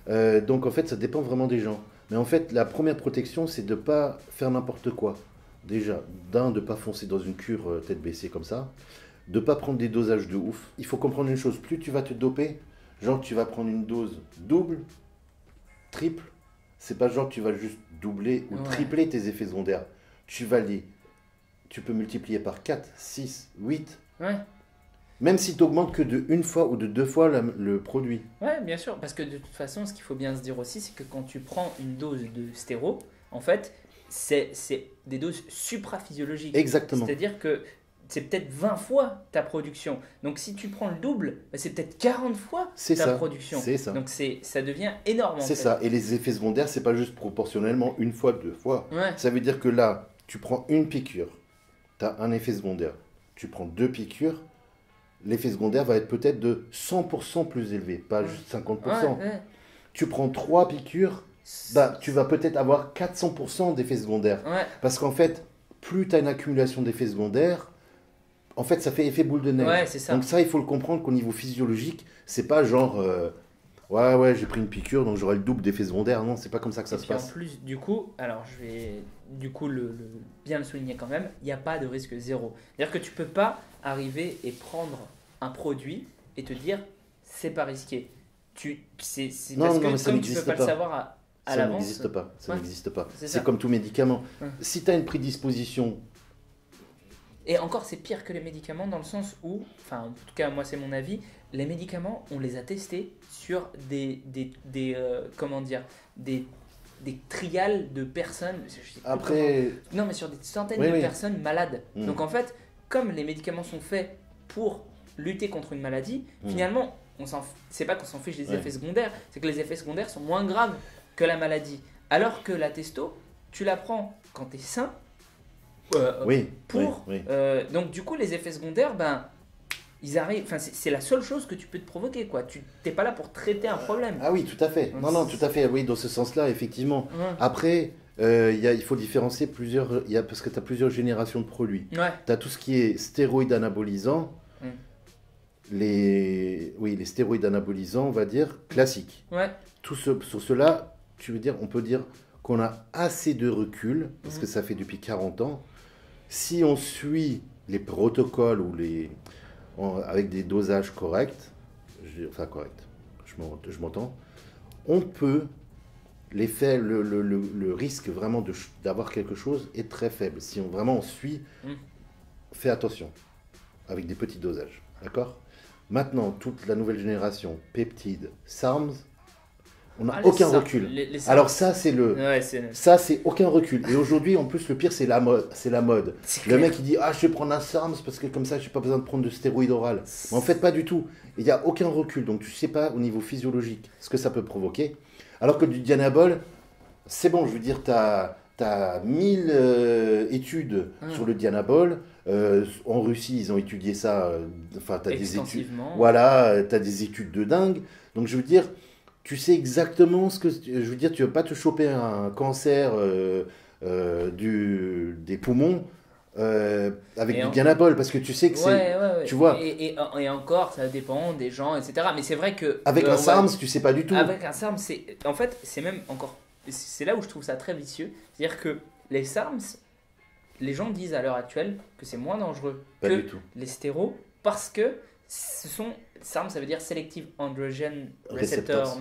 Donc en fait, ça dépend vraiment des gens. Mais en fait, la première protection, c'est de ne pas faire n'importe quoi. Déjà, de ne pas foncer dans une cure tête baissée comme ça. De ne pas prendre des dosages de ouf. Il faut comprendre une chose, plus tu vas te doper, genre tu vas prendre une dose double, triple, c'est pas genre tu vas juste doubler ou tripler tes effets secondaires. Tu peux multiplier par 4, 6, 8. Ouais. Même si tu augmentes que de une fois ou de 2 fois le produit. Ouais, bien sûr, parce que de toute façon, ce qu'il faut bien se dire aussi, c'est que quand tu prends une dose de stéro, en fait, c'est des doses supraphysiologiques. Exactement. C'est-à-dire que c'est peut-être 20 fois ta production. Donc si tu prends le double, bah, c'est peut-être 40 fois ta production. C'est ça. Donc ça devient énorme. C'est ça. Et les effets secondaires, c'est pas juste proportionnellement une fois, 2 fois. Ouais. Ça veut dire que là, tu prends une piqûre, tu as un effet secondaire. Tu prends 2 piqûres, l'effet secondaire va être peut-être de 100% plus élevé, pas juste 50%. Ouais. Tu prends 3 piqûres, bah, tu vas peut-être avoir 400% d'effets secondaires. Ouais. Parce qu'en fait, plus tu as une accumulation d'effets secondaires, en fait, ça fait effet boule de neige. Ouais, c'est ça. Donc ça, il faut le comprendre qu'au niveau physiologique, c'est pas genre, ouais, j'ai pris une piqûre, donc j'aurai le double d'effets secondaires. Non, c'est pas comme ça que ça Et se puis passe. en plus, du coup, alors je vais bien le souligner quand même, il n'y a pas de risque zéro. C'est-à-dire que tu peux pas arriver et prendre un produit et te dire c'est pas risqué. c'est Non, parce non, que mais ça comme tu peux n'existe pas le pas. savoir à Ça l'avance. n'existe pas. Ça Ouais. n'existe pas. C'est C'est ça. comme tout médicament. Ouais. Si tu as une prédisposition, Et encore, c'est pire que les médicaments dans le sens où, enfin, en tout cas, moi, c'est mon avis, les médicaments, on les a testés sur comment dire, des trials de personnes. Je sais plus après, non, mais sur des centaines Oui, de oui. personnes malades. Mm. Donc en fait, comme les médicaments sont faits pour lutter contre une maladie, Mm. finalement, c'est pas qu'on s'en fiche des Ouais. effets secondaires, c'est que les effets secondaires sont moins graves que la maladie. Alors que la testo, tu la prends quand tu es sain. oui. Pour, oui, oui. donc du coup, les effets secondaires, ben, ils arrivent. Enfin, c'est la seule chose que tu peux te provoquer, quoi. Tu t'es pas là pour traiter un problème. Ah oui, tout à fait. Non, non, tout à fait. Oui, dans ce sens-là, effectivement. Ouais. Après, il faut différencier plusieurs. Parce que tu as plusieurs générations de produits. Ouais. Tu as tout ce qui est stéroïdes anabolisants. Mm. Les stéroïdes anabolisants, on va dire, classiques. Ouais. Sur cela, on peut dire qu'on a assez de recul, parce Mhm. que ça fait depuis 40 ans. Si on suit les protocoles avec des dosages corrects, corrects, je m'entends, on peut le risque vraiment d'avoir quelque chose est très faible. Si on suit, fait attention, avec des petits dosages, d'accord? Maintenant, toute la nouvelle génération, peptides, SARMs, on n'a aucun recul. Alors ça, Ouais, ça, c'est aucun recul. Et aujourd'hui, en plus, le pire, c'est la mode. c'est Le clair. mec, il dit, ah, je vais prendre un SARMs parce que comme ça, je n'ai pas besoin de prendre de stéroïdes orales. Mais en fait, pas du tout. Il n'y a aucun recul. Donc, tu ne sais pas au niveau physiologique ce que ça peut provoquer. Alors que du Dianabol, c'est bon, je veux dire, tu as 1000 études sur le Dianabol. En Russie, ils ont étudié ça. Enfin, tu as des études. Extensivement. Voilà, tu as des études de dingue. Donc, je veux dire, tu sais exactement ce que. Je veux dire, tu ne vas pas te choper un cancer des poumons avec Et du en- Dianabol parce que tu sais que c'est. Ouais. Tu vois. Et encore, ça dépend des gens, etc. Mais c'est vrai que. Avec on un va- SARMs, tu sais pas du tout. Avec un SARM, en fait, c'est même encore. C'est là où je trouve ça très vicieux. C'est-à-dire que les SARMs, les gens disent à l'heure actuelle que c'est moins dangereux Pas que du tout. les stéros parce que ce sont. SARM, ça veut dire Selective Androgen Receptor Receptors,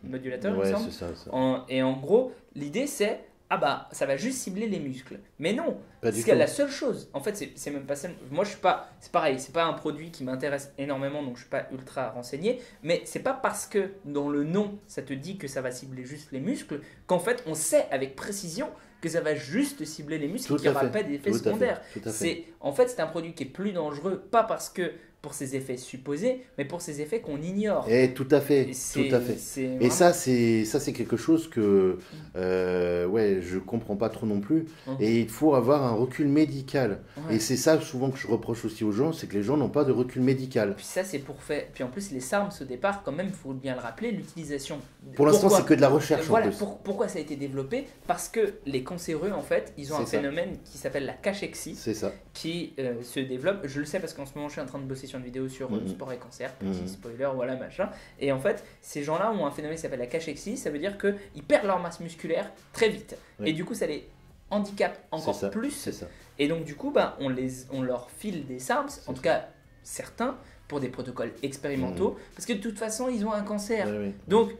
Modulator, il me Ouais, semble. c'est ça. Et en gros, l'idée c'est ah bah ça va juste cibler les muscles. Mais non, Pas du parce que tout. la seule chose, en fait, c'est même pas ça. Moi je suis pas, c'est pareil, c'est pas un produit qui m'intéresse énormément, donc je suis pas ultra renseigné. Mais c'est pas parce que dans le nom ça te dit que ça va cibler juste les muscles qu'en fait on sait avec précision que ça va juste cibler les muscles et Tout qu'il n'y à aura fait. pas d'effets Tout à fait. secondaires. Tout à fait. En fait, c'est un produit qui est plus dangereux, pas parce que pour ses effets supposés, mais pour ses effets qu'on ignore. Et tout à fait. Et Tout à fait. c'est Et vraiment- ça, c'est quelque chose que ouais, je comprends pas trop non plus. Mhm. Et il faut avoir un recul médical. Ouais. Et c'est ça souvent que je reproche aussi aux gens, c'est que les gens n'ont pas de recul médical. Puis ça, c'est pour faire. Puis en plus, les SARMs au départ, quand même, il faut bien le rappeler, l'utilisation. Pour l'instant, Pourquoi c'est que de la recherche Voilà, en plus. pourquoi ça a été développé? Parce que les cancéreux, en fait, ils ont un C'est ça. phénomène qui s'appelle la cachexie, C'est ça. qui se développe. Je le sais parce qu'en ce moment, je suis en train de bosser sur une vidéo sur Mhm. sport et cancer. Mhm. Petit spoiler, voilà, machin. Et en fait, ces gens-là ont un phénomène qui s'appelle la cachexie. Ça veut dire qu'ils perdent leur masse musculaire très vite. Oui. Et du coup, ça les handicape encore C'est ça. plus. C'est ça. Et donc, du coup, ben, on leur file des SARMs, en tout cas certains, pour des protocoles expérimentaux, parce que de toute façon, ils ont un cancer. Ouais, ouais. Donc,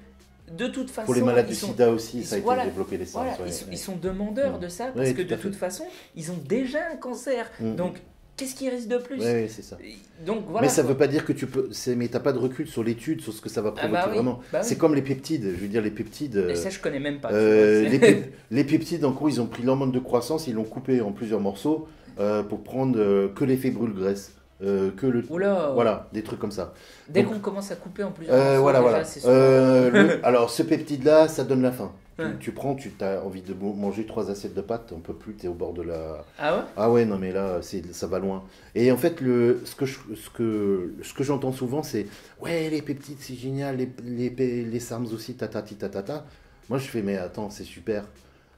de toute façon, Pour les malades ils du sont, sida aussi, ils ça a sont- été développé les voilà, SARS. ouais, ils ouais. sont demandeurs de ça, parce Ouais, que tout de à fait. toute façon, ils ont déjà un cancer. Mhm. Donc, qu'est-ce qu'ils risquent de plus? Ouais, ouais, c'est ça. Donc, voilà. Mais ça quoi. veut pas dire que tu peux. Mais t'as pas de recul sur l'étude, sur ce que ça va provoquer bah oui, vraiment. bah oui. C'est comme les peptides. Je veux dire, les peptides. Et ça, je connais même pas. Les peptides, en gros, ils ont pris l'hormone de croissance, ils l'ont coupé en plusieurs morceaux pour prendre que l'effet brûle-graisse, que le. Oula. Voilà, des trucs comme ça. Dès Donc, qu'on commence à couper en plusieurs morceaux, voilà, déjà, voilà. c'est souvent- Alors, ce peptide-là, ça donne la faim. Ouais. Tu prends, tu as envie de manger 3 assiettes de pâtes, on peut plus, tu es au bord de la. Ah ouais? Ah ouais, non mais là, ça va loin. Et en fait, ce que j'entends souvent, c'est ouais, les peptides, c'est génial, les SARMs aussi, tatati tatata. Moi, je fais, mais attends, c'est super.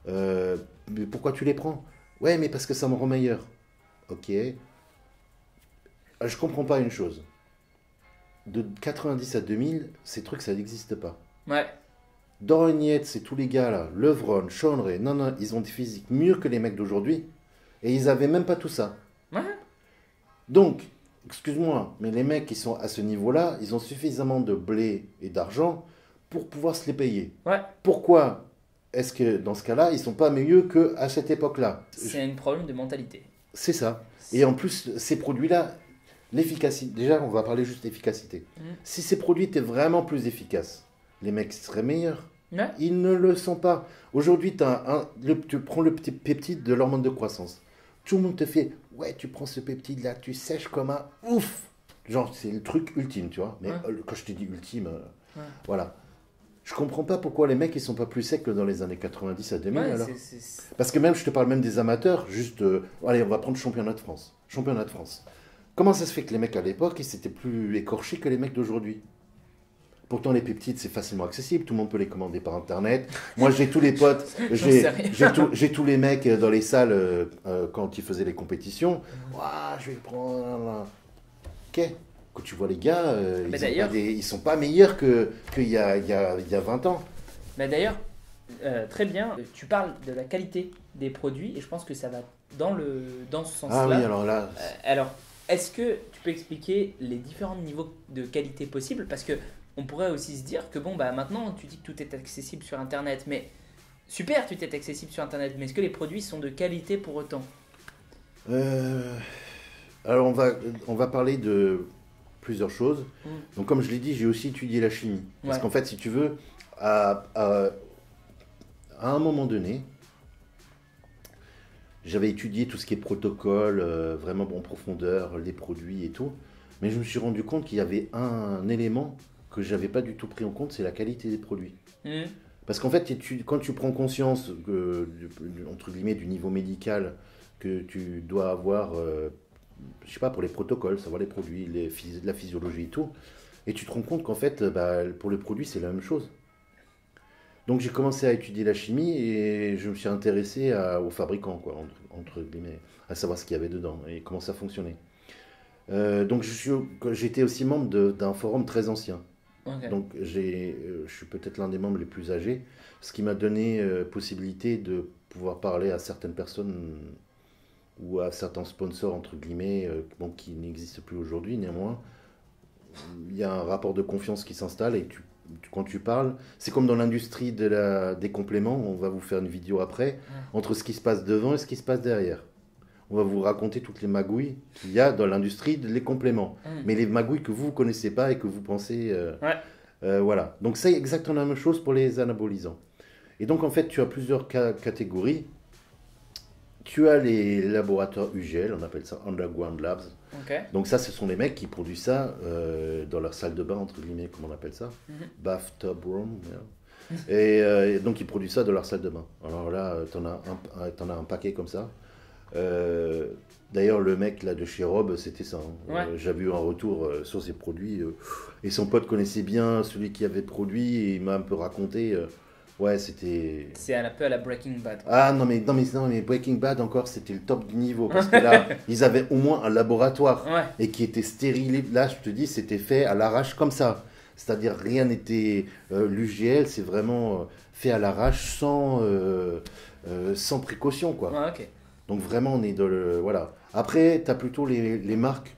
Mais pourquoi tu les prends? Ouais, mais parce que ça me rend meilleur. Ok. Je comprends pas une chose. De 90 à 2000, ces trucs, ça n'existe pas. Ouais. Dorian Yates, c'est tous les gars là, Levron, Sean Ray, non, ils ont des physiques mieux que les mecs d'aujourd'hui. Et ils avaient même pas tout ça. Ouais. Donc, excuse-moi, mais les mecs qui sont à ce niveau-là, ils ont suffisamment de blé et d'argent pour pouvoir se les payer. Ouais, Pourquoi est-ce que dans ce cas-là, ils sont pas mieux qu'à cette époque-là? c'est un problème de mentalité. C'est ça. Et en plus, ces produits-là, l'efficacité, déjà, on va parler juste d'efficacité. Si ces produits étaient vraiment plus efficaces, les mecs seraient meilleurs. Ouais. Ils ne le sont pas. Aujourd'hui, tu prends le petit peptide de l'hormone de croissance. Tout le monde te fait, ouais, tu prends ce peptide-là, tu sèches comme un ouf. Genre, c'est le truc ultime, tu vois. Mais Ouais. quand je te dis ultime, Ouais. voilà. Je comprends pas pourquoi les mecs, ils sont pas plus secs que dans les années 90 à 2000, Ouais, alors. c'est- Parce que même, je te parle même des amateurs, juste, allez, on va prendre championnat de France. Championnat de France. Comment ça se fait que les mecs à l'époque, ils étaient plus écorchés que les mecs d'aujourd'hui? Pourtant, les peptides, c'est facilement accessible. Tout le monde peut les commander par Internet. Moi, j'ai tous les potes, sais rien. j'ai tous les mecs dans les salles quand ils faisaient les compétitions. Ouah, je vais le prendre. Ok. Quand tu vois les gars, Mais ils d'ailleurs- ils sont pas meilleurs qu'il y a 20 ans. Mais d'ailleurs, très bien, tu parles de la qualité des produits et je pense que ça va dans ce sens-là. Ah oui, alors là, Alors, est-ce que tu peux expliquer les différents niveaux de qualité possibles? Parce que on pourrait aussi se dire que bon, bah maintenant tu dis que tout est accessible sur Internet, mais super, tout est accessible sur Internet, mais est-ce que les produits sont de qualité pour autant? alors on va parler de plusieurs choses. Mm. Donc comme je l'ai dit, j'ai aussi étudié la chimie. Parce Ouais. qu'en fait, si tu veux, à un moment donné, j'avais étudié tout ce qui est protocole, vraiment en profondeur, les produits et tout. Mais je me suis rendu compte qu'il y avait un élément que je n'avais pas du tout pris en compte, c'est la qualité des produits. Mhm. Parce qu'en fait, quand tu prends conscience, entre guillemets, du niveau médical que tu dois avoir, je sais pas, pour les protocoles, savoir les produits, la physiologie et tout, et tu te rends compte qu'en fait, bah, pour le produit, c'est la même chose. Donc j'ai commencé à étudier la chimie et je me suis intéressé aux fabricants, quoi, entre guillemets, à savoir ce qu'il y avait dedans et comment ça fonctionnait. Donc j'étais aussi membre d'un forum très ancien. Ok. Donc je suis peut-être l'un des membres les plus âgés, ce qui m'a donné possibilité de pouvoir parler à certaines personnes ou à certains sponsors, entre guillemets, bon, qui n'existent plus aujourd'hui. Néanmoins, il y a un rapport de confiance qui s'installe et quand tu parles, c'est comme dans l'industrie des compléments, on va vous faire une vidéo après, entre ce qui se passe devant et ce qui se passe derrière. On va vous raconter toutes les magouilles qu'il y a dans l'industrie des compléments. Mais les magouilles que vous ne connaissez pas et que vous pensez... voilà. Donc c'est exactement la même chose pour les anabolisants. Et donc en fait, tu as plusieurs catégories. Tu as les laboratoires UGL, on appelle ça Underground Labs. Ok. Donc ça, ce sont les mecs qui produisent ça dans leur salle de bain, entre guillemets, comme on appelle ça. Bathtub room. Yeah. Et donc ils produisent ça dans leur salle de bain. Alors là, t'en as un paquet comme ça. D'ailleurs, le mec là de chez Rob, c'était ça. Hein. Ouais. J'avais eu un retour sur ses produits. Et son pote connaissait bien celui qui avait produit. Et il m'a un peu raconté. Ouais, c'était... C'est un peu à la Breaking Bad. Ah non mais Breaking Bad encore, c'était le top du niveau. Parce que là, ils avaient au moins un laboratoire. Ouais. Et qui était stérilé. Là, je te dis, c'était fait à l'arrache comme ça. C'est-à-dire, rien n'était... L'UGL, c'est vraiment fait à l'arrache sans précaution, quoi. Ouais, ok. Donc vraiment, on est dans le... Voilà. Après, tu as plutôt les marques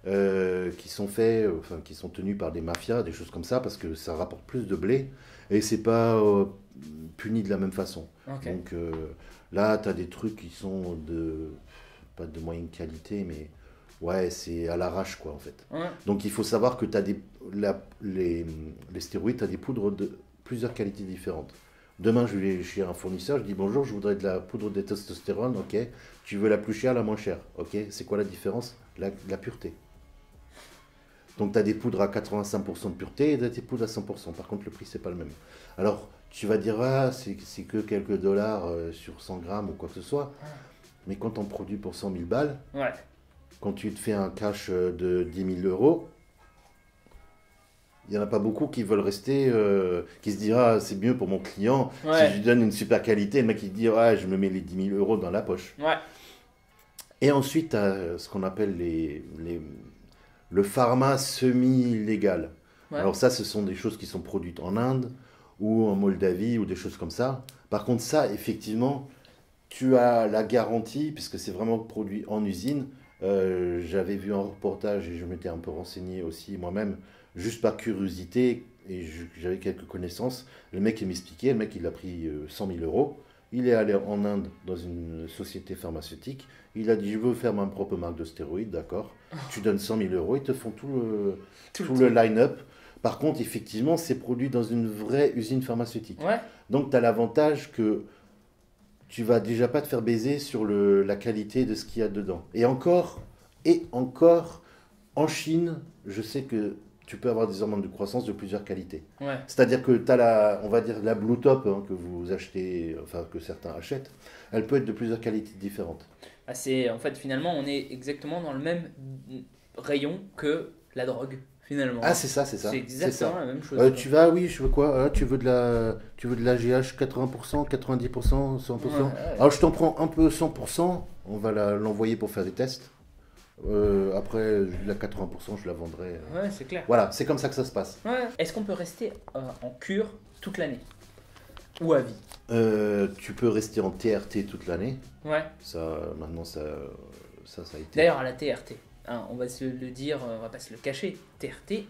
qui sont faites, enfin, qui sont tenues par des mafias, des choses comme ça, parce que ça rapporte plus de blé et c'est pas puni de la même façon. Ok. Donc là, tu as des trucs qui sont pas de moyenne qualité, mais ouais, c'est à l'arrache, quoi, en fait. Ouais. Donc il faut savoir que tu as les stéroïdes, tu as des poudres de plusieurs qualités différentes. Demain, je vais chez un fournisseur, je dis bonjour, je voudrais de la poudre de testostérone, ok. Tu veux la plus chère, la moins chère, ok. C'est quoi la différence? La pureté. Donc tu as des poudres à 85% de pureté et des poudres à 100%. Par contre, le prix, c'est pas le même. Alors, tu vas dire, ah, c'est que quelques dollars sur 100 grammes ou quoi que ce soit. Mais quand on produit pour 100 000 balles, Ouais. quand tu te fais un cash de 10 000 euros, il n'y en a pas beaucoup qui veulent rester, qui se disent, ah, c'est mieux pour mon client. Ouais. Si je lui donne une super qualité, le mec il dit, ah, je me mets les 10 000 euros dans la poche. Ouais. Et ensuite, tu as ce qu'on appelle le pharma semi-légal. Ouais. Alors ça, ce sont des choses qui sont produites en Inde ou en Moldavie ou des choses comme ça. Par contre, ça, effectivement, tu as la garantie, puisque c'est vraiment produit en usine, J'avais vu un reportage et je m'étais un peu renseigné aussi moi-même, juste par curiosité, et j'avais quelques connaissances. Le mec il m'expliquait, le mec il a pris 100 000 euros, il est allé en Inde dans une société pharmaceutique, il a dit je veux faire ma propre marque de stéroïdes, d'accord, tu donnes 100 000 euros, ils te font tout le line-up. Par contre, effectivement, c'est produit dans une vraie usine pharmaceutique. Ouais. Donc tu as l'avantage que tu vas déjà pas te faire baiser sur la qualité de ce qu'il y a dedans. Et encore, en Chine, je sais que tu peux avoir des hormones de croissance de plusieurs qualités. Ouais. C'est-à-dire que tu as on va dire la Blue Top que vous achetez, enfin que certains achètent, elle peut être de plusieurs qualités différentes. Ah, en fait, finalement, on est exactement dans le même rayon que la drogue, finalement. Ah, c'est ça, c'est ça. C'est exactement la même chose. Oui, je veux quoi? Tu veux de la GH 80%, 90%, 100%? Ouais. Alors je t'en prends un peu 100%, on va l'envoyer pour faire des tests. Après, la 80%, je la vendrai. Ouais, c'est clair. Voilà, c'est comme ça que ça se passe. Ouais. Est-ce qu'on peut rester en cure toute l'année? Ou à vie? Tu peux rester en TRT toute l'année. Ouais. Ça, maintenant, ça a été. D'ailleurs, à la TRT, hein, on va se le dire, on va pas se le cacher. TRT,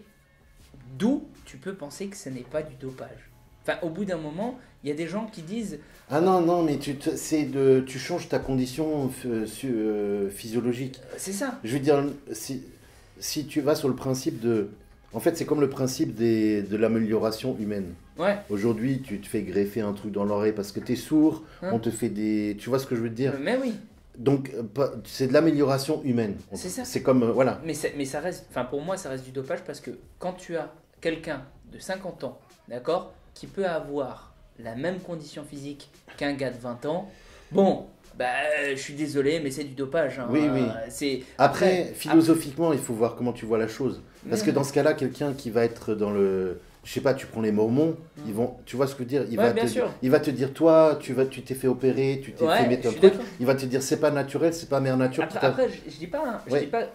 d'où tu peux penser que ce n'est pas du dopage? Enfin, au bout d'un moment, il y a des gens qui disent... Ah non, mais tu changes ta condition physiologique. C'est ça. Je veux dire, si tu vas sur le principe de... En fait, c'est comme le principe de l'amélioration humaine. Ouais. Aujourd'hui, tu te fais greffer un truc dans l'oreille parce que tu es sourd, on te fait des... Tu vois ce que je veux te dire? Mais oui. Donc, c'est de l'amélioration humaine. C'est ça. C'est comme... voilà. Mais ça reste... Enfin, pour moi, ça reste du dopage parce que quand tu as quelqu'un de 50 ans, d'accord, qui peut avoir la même condition physique qu'un gars de 20 ans, bon... Bah, je suis désolé, mais c'est du dopage. Hein. Oui, oui. Après, philosophiquement, il faut voir comment tu vois la chose. Parce que dans ce cas-là, quelqu'un qui va être dans le... Je sais pas, tu prends les Mormons, ils vont... Tu vois ce que je veux dire? Il va te dire, toi, tu t'es fait opérer, tu t'es fait mettre un truc. Il va te dire, c'est pas naturel, c'est pas mère nature. Après, je dis pas, hein, je dis pas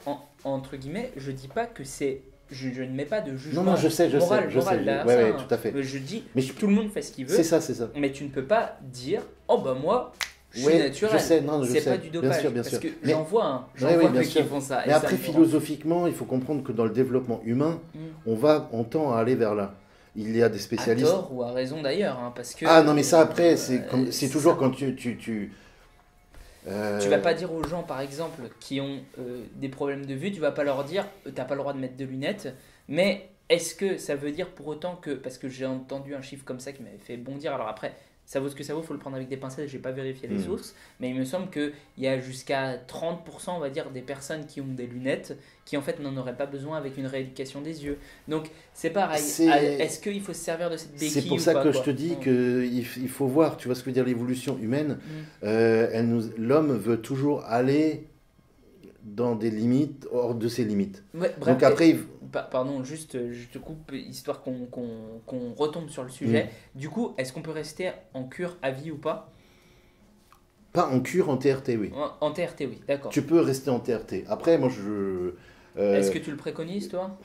entre guillemets, je dis pas que c'est... Je ne mets pas de jugement non, je sais. moral derrière ça, Ouais, hein. tout à fait. Je dis, tout le monde fait ce qu'il veut. C'est ça. Mais tu ne peux pas dire, oh bah moi... Je suis naturel. Je sais, non, c'est pas du dopage. Bien sûr. Parce que j'en vois qui font ça. Mais après, philosophiquement, il faut comprendre que dans le développement humain, on tend à aller vers là. Il y a des spécialistes. À tort ou à raison d'ailleurs. Hein, parce que, non, mais ça après, c'est toujours ça. Quand tu vas pas dire aux gens, par exemple, qui ont des problèmes de vue, tu vas pas leur dire, t'as pas le droit de mettre de lunettes. Mais est-ce que ça veut dire pour autant que... Parce que j'ai entendu un chiffre comme ça qui m'avait fait bondir. Alors après... Ça vaut ce que ça vaut, il faut le prendre avec des pincettes, je n'ai pas vérifié les sources, mais il me semble qu'il y a jusqu'à 30%, on va dire, des personnes qui ont des lunettes qui en fait n'en auraient pas besoin avec une rééducation des yeux. Donc c'est pareil, est-ce qu'il faut se servir de cette béquille? C'est pour ça que je te dis qu'il faut voir, tu vois ce que veut dire l'évolution humaine, l'homme veut toujours aller dans des limites, hors de ses limites. Ouais, bref, donc après... Pardon, juste, je te coupe, histoire qu'on retombe sur le sujet. Du coup, est-ce qu'on peut rester en cure à vie ou pas? Pas en cure, en TRT, oui. En TRT, oui, d'accord. Tu peux rester en TRT. Après, moi, Est-ce que tu le préconises, toi?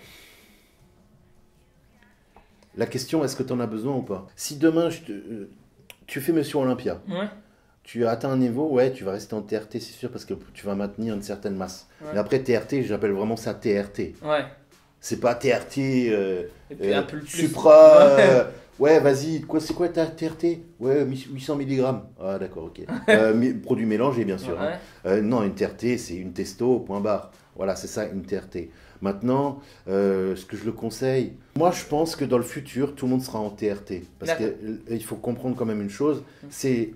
La question, est-ce que tu en as besoin ou pas? Si demain, tu fais Monsieur Olympia, tu as atteint un niveau, ouais, tu vas rester en TRT, c'est sûr, parce que tu vas maintenir une certaine masse. Mais après, TRT, j'appelle vraiment ça TRT. Ouais. C'est pas TRT, un peu plus Supra, ouais, vas-y, c'est quoi ta TRT? Ouais, 800 mg. Ah, d'accord, ok. Produit mélangé, bien sûr. Ouais. Hein. Non, une TRT, c'est une testo, point barre. Voilà, c'est ça, une TRT. Maintenant, ce que je le conseille, moi, je pense que dans le futur, tout le monde sera en TRT. Parce qu'il faut comprendre quand même une chose, c'est,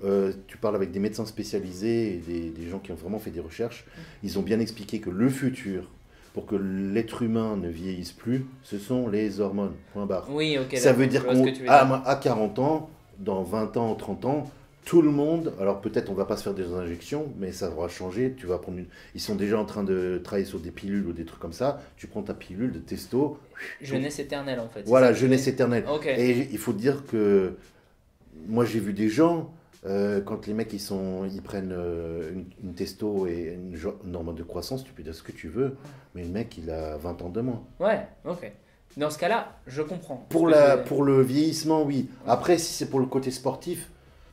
tu parles avec des médecins spécialisés et des gens qui ont vraiment fait des recherches, ils ont bien expliqué que le futur, pour que l'être humain ne vieillisse plus, ce sont les hormones, point barre. Oui, ok. Ça veut dire qu'à 40 ans, dans 20 ans, 30 ans, tout le monde, alors peut-être on va pas se faire des injections, mais ça va changer, tu vas prendre ils sont déjà en train de travailler sur des pilules ou des trucs comme ça, tu prends ta pilule de testo. Jeunesse éternelle en fait. Voilà, jeunesse éternelle. Okay. Et il faut dire que, moi j'ai vu des gens, quand les mecs ils prennent une testo et une hormone de croissance, tu peux dire ce que tu veux, mais le mec il a 20 ans de moins. Ouais, ok. Dans ce cas-là, je comprends. Pour le vieillissement, oui. Après, si c'est pour le côté sportif,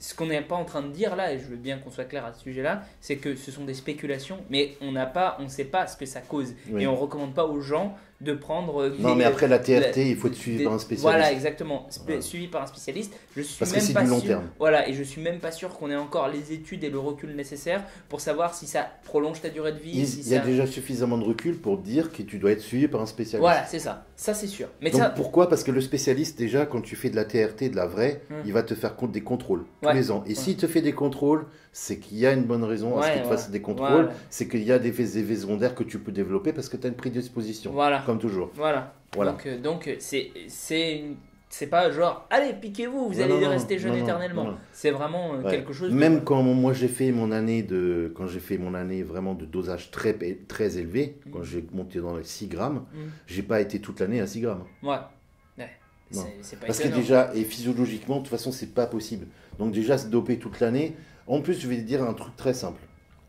ce qu'on n'est pas en train de dire là, et je veux bien qu'on soit clair à ce sujet-là, c'est que ce sont des spéculations, mais on ne sait pas ce que ça cause. Oui. Et on ne recommande pas aux gens de prendre... Non, mais après la TRT, il faut être suivi par un spécialiste. Voilà, exactement. Voilà. Suivi par un spécialiste. Je suis Parce que même c'est pas du long sûr, terme. voilà, et je suis même pas sûr qu'on ait encore les études et le recul nécessaires pour savoir si ça prolonge ta durée de vie. Il y a déjà suffisamment de recul pour dire que tu dois être suivi par un spécialiste. Voilà, c'est ça. Ça, c'est sûr. Mais Donc ça... pourquoi? Parce que le spécialiste, déjà, quand tu fais de la TRT, de la vraie, il va te faire des contrôles tous les ans. Et s'il te fait des contrôles, c'est qu'il y a une bonne raison à ce qu'il te fasse des contrôles. C'est qu'il y a des effets secondaires que tu peux développer parce que tu as une prédisposition. Voilà. Comme toujours. Voilà. Donc c'est pas genre allez piquez-vous, vous allez rester jeune éternellement. C'est vraiment quelque chose. Même quand moi j'ai fait mon année vraiment de dosage très élevé, quand j'ai monté dans les 6 grammes, j'ai pas été toute l'année à 6 grammes. Ouais. C'est pas parce étonnant. que déjà, et physiologiquement, de toute façon, c'est pas possible. Donc déjà, se doper toute l'année. En plus, je vais te dire un truc très simple.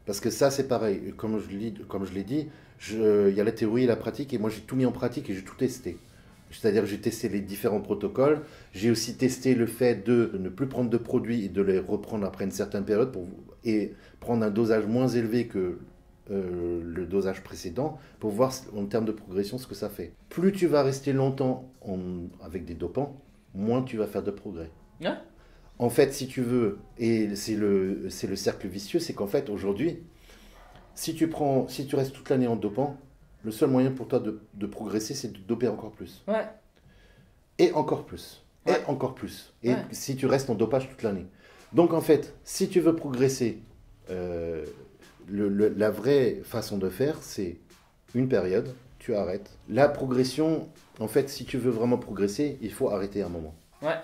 Parce que ça, c'est pareil. Comme je l'ai dit, il y a la théorie et la pratique, et moi j'ai tout mis en pratique et j'ai tout testé. C'est-à-dire que j'ai testé les différents protocoles, j'ai aussi testé le fait de ne plus prendre de produits et de les reprendre après une certaine période et prendre un dosage moins élevé que le dosage précédent pour voir en termes de progression ce que ça fait. Plus tu vas rester longtemps avec des dopants, moins tu vas faire de progrès. Ouais. En fait, si tu veux, et c'est le cercle vicieux, c'est qu'en fait aujourd'hui, si tu restes toute l'année en dopant, le seul moyen pour toi de progresser, c'est de doper encore plus. Ouais. Et encore plus. Ouais. Et encore plus. Et si tu restes en dopage toute l'année. Donc en fait, si tu veux progresser, la vraie façon de faire, c'est une période, tu arrêtes. La progression, en fait, si tu veux vraiment progresser, il faut arrêter un moment. Ouais.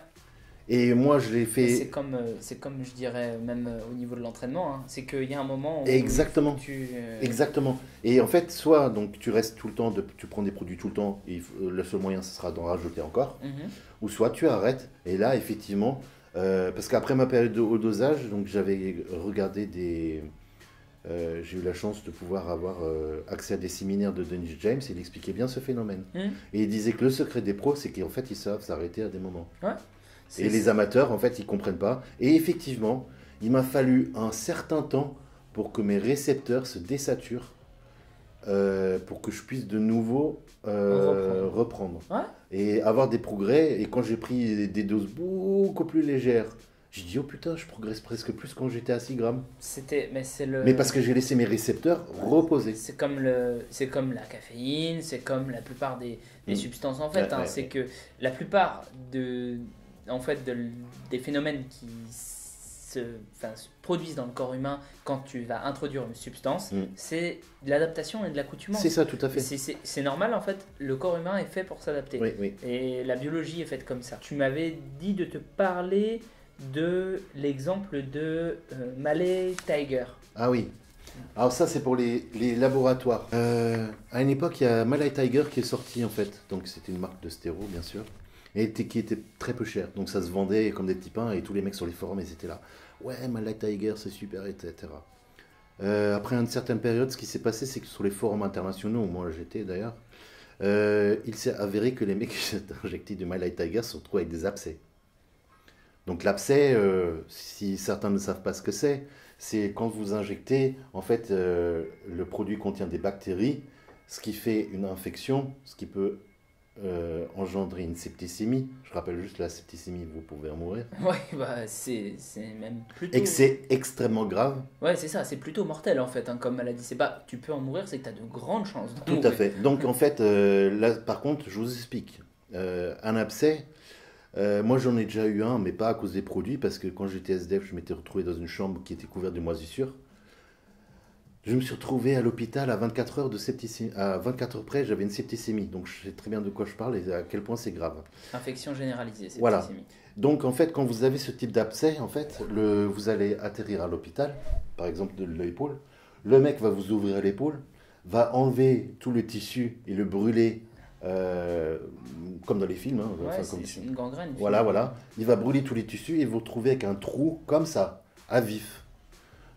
Et moi, je l'ai fait... C'est comme, je dirais, même au niveau de l'entraînement, hein. C'est qu'il y a un moment où... Exactement. Tu... Exactement. Et en fait, soit donc, tu restes tout le temps, tu prends des produits tout le temps, et le seul moyen, ce sera d'en rajouter encore, ou soit tu arrêtes, et là, effectivement, parce qu'après ma période de haut dosage, donc j'avais regardé j'ai eu la chance de pouvoir avoir accès à des séminaires de Denis James, et il expliquait bien ce phénomène. Et il disait que le secret des pros, c'est qu'en fait, ils savent s'arrêter à des moments. Ouais. Et les amateurs, en fait, ils comprennent pas. Et effectivement, il m'a fallu un certain temps pour que mes récepteurs se désaturent, pour que je puisse de nouveau reprendre. Ouais. Et avoir des progrès. Et quand j'ai pris des doses beaucoup plus légères, j'ai dit, oh putain, je progresse presque plus quand j'étais à 6 grammes. Mais parce que j'ai laissé mes récepteurs reposer. C'est comme la caféine, c'est comme la plupart des substances en fait. C'est que la plupart des phénomènes qui se produisent dans le corps humain quand tu vas introduire une substance, c'est de l'adaptation et de l'accoutumance. C'est ça, tout à fait. C'est normal en fait, le corps humain est fait pour s'adapter. Oui. Et la biologie est faite comme ça. Tu m'avais dit de te parler de l'exemple de Malay Tiger. Ah oui. Alors ça, c'est pour les laboratoires. À une époque, il y a Malay Tiger qui est sorti en fait. Donc c'était une marque de stéro, bien sûr. Et qui était très peu cher. Donc ça se vendait comme des petits pains et tous les mecs sur les forums, ils étaient là. Ouais, Malay Tiger, c'est super, etc. Après une certaine période, ce qui s'est passé, c'est que sur les forums internationaux, où moi j'étais d'ailleurs, il s'est avéré que les mecs qui s'étaient injectés du Malay Tiger se retrouvent avec des abcès. Donc l'abcès, si certains ne savent pas ce que c'est quand vous injectez, en fait, le produit contient des bactéries, ce qui fait une infection, ce qui peut engendrer une septicémie. Je rappelle juste la septicémie, vous pouvez en mourir. Ouais, bah c'est même plutôt... Et que c'est extrêmement grave. Ouais, c'est ça, c'est plutôt mortel en fait, hein, comme maladie. C'est pas tu peux en mourir, c'est que tu as de grandes chances d'en mourir. Tout à fait. Donc en fait, là par contre, je vous explique. Un abcès, moi j'en ai déjà eu un, mais pas à cause des produits, parce que quand j'étais SDF, je m'étais retrouvé dans une chambre qui était couverte de moisissures. Je me suis retrouvé à l'hôpital à 24 heures de septicémie. À 24 heures près, j'avais une septicémie. Donc je sais très bien de quoi je parle et à quel point c'est grave. Infection généralisée, septicémie. Voilà. Donc en fait, quand vous avez ce type d'abcès, en fait, vous allez atterrir à l'hôpital, par exemple de l'épaule. Le mec va vous ouvrir l'épaule, va enlever tout le tissu et le brûler, comme dans les films. Hein, ouais, c'est une gangrène. Voilà. Il va brûler tous les tissus et vous retrouvez avec un trou comme ça, à vif.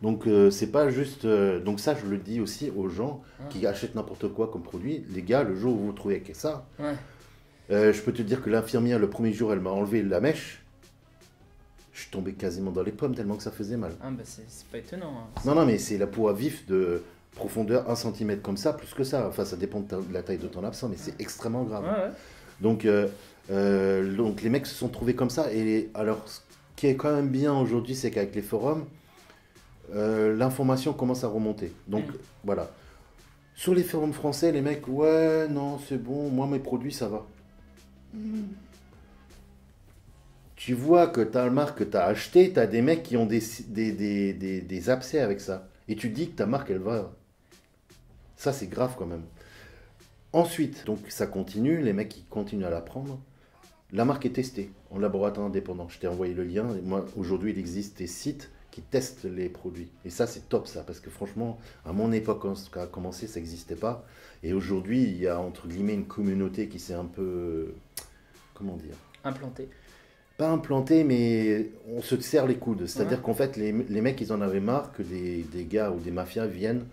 Donc c'est pas juste... donc ça, je le dis aussi aux gens qui achètent n'importe quoi comme produit. Les gars, le jour où vous vous trouvez avec ça, je peux te dire que l'infirmière, le premier jour, elle m'a enlevé la mèche. suis tombé quasiment dans les pommes tellement que ça faisait mal. Ah bah c'est pas étonnant. Hein. Non, non, mais c'est la peau à vif de profondeur 1 cm comme ça, plus que ça. Enfin, ça dépend de la taille de ton absent, mais c'est extrêmement grave. Ouais. Donc les mecs se sont trouvés comme ça. Et alors, ce qui est quand même bien aujourd'hui, c'est qu'avec les forums, l'information commence à remonter. Donc voilà. Sur les forums français, les mecs, ouais, non, c'est bon, moi mes produits, ça va. Tu vois que tu as la marque que tu as acheté, tu as des mecs qui ont des abcès avec ça. Et tu dis que ta marque, elle va. Ça, c'est grave quand même. Ensuite, donc ça continue, les mecs, ils continuent à la prendre. La marque est testée en laboratoire indépendant. Je t'ai envoyé le lien. Et moi, aujourd'hui, il existe des sites qui testent les produits. Et ça, c'est top, ça. Parce que franchement, à mon époque, quand ça a commencé, ça n'existait pas. Et aujourd'hui, il y a, entre guillemets, une communauté qui s'est un peu... Comment dire? Implanté. Pas implanté, mais on se serre les coudes. C'est-à-dire qu'en fait, les mecs, ils en avaient marre que des gars ou des mafias viennent.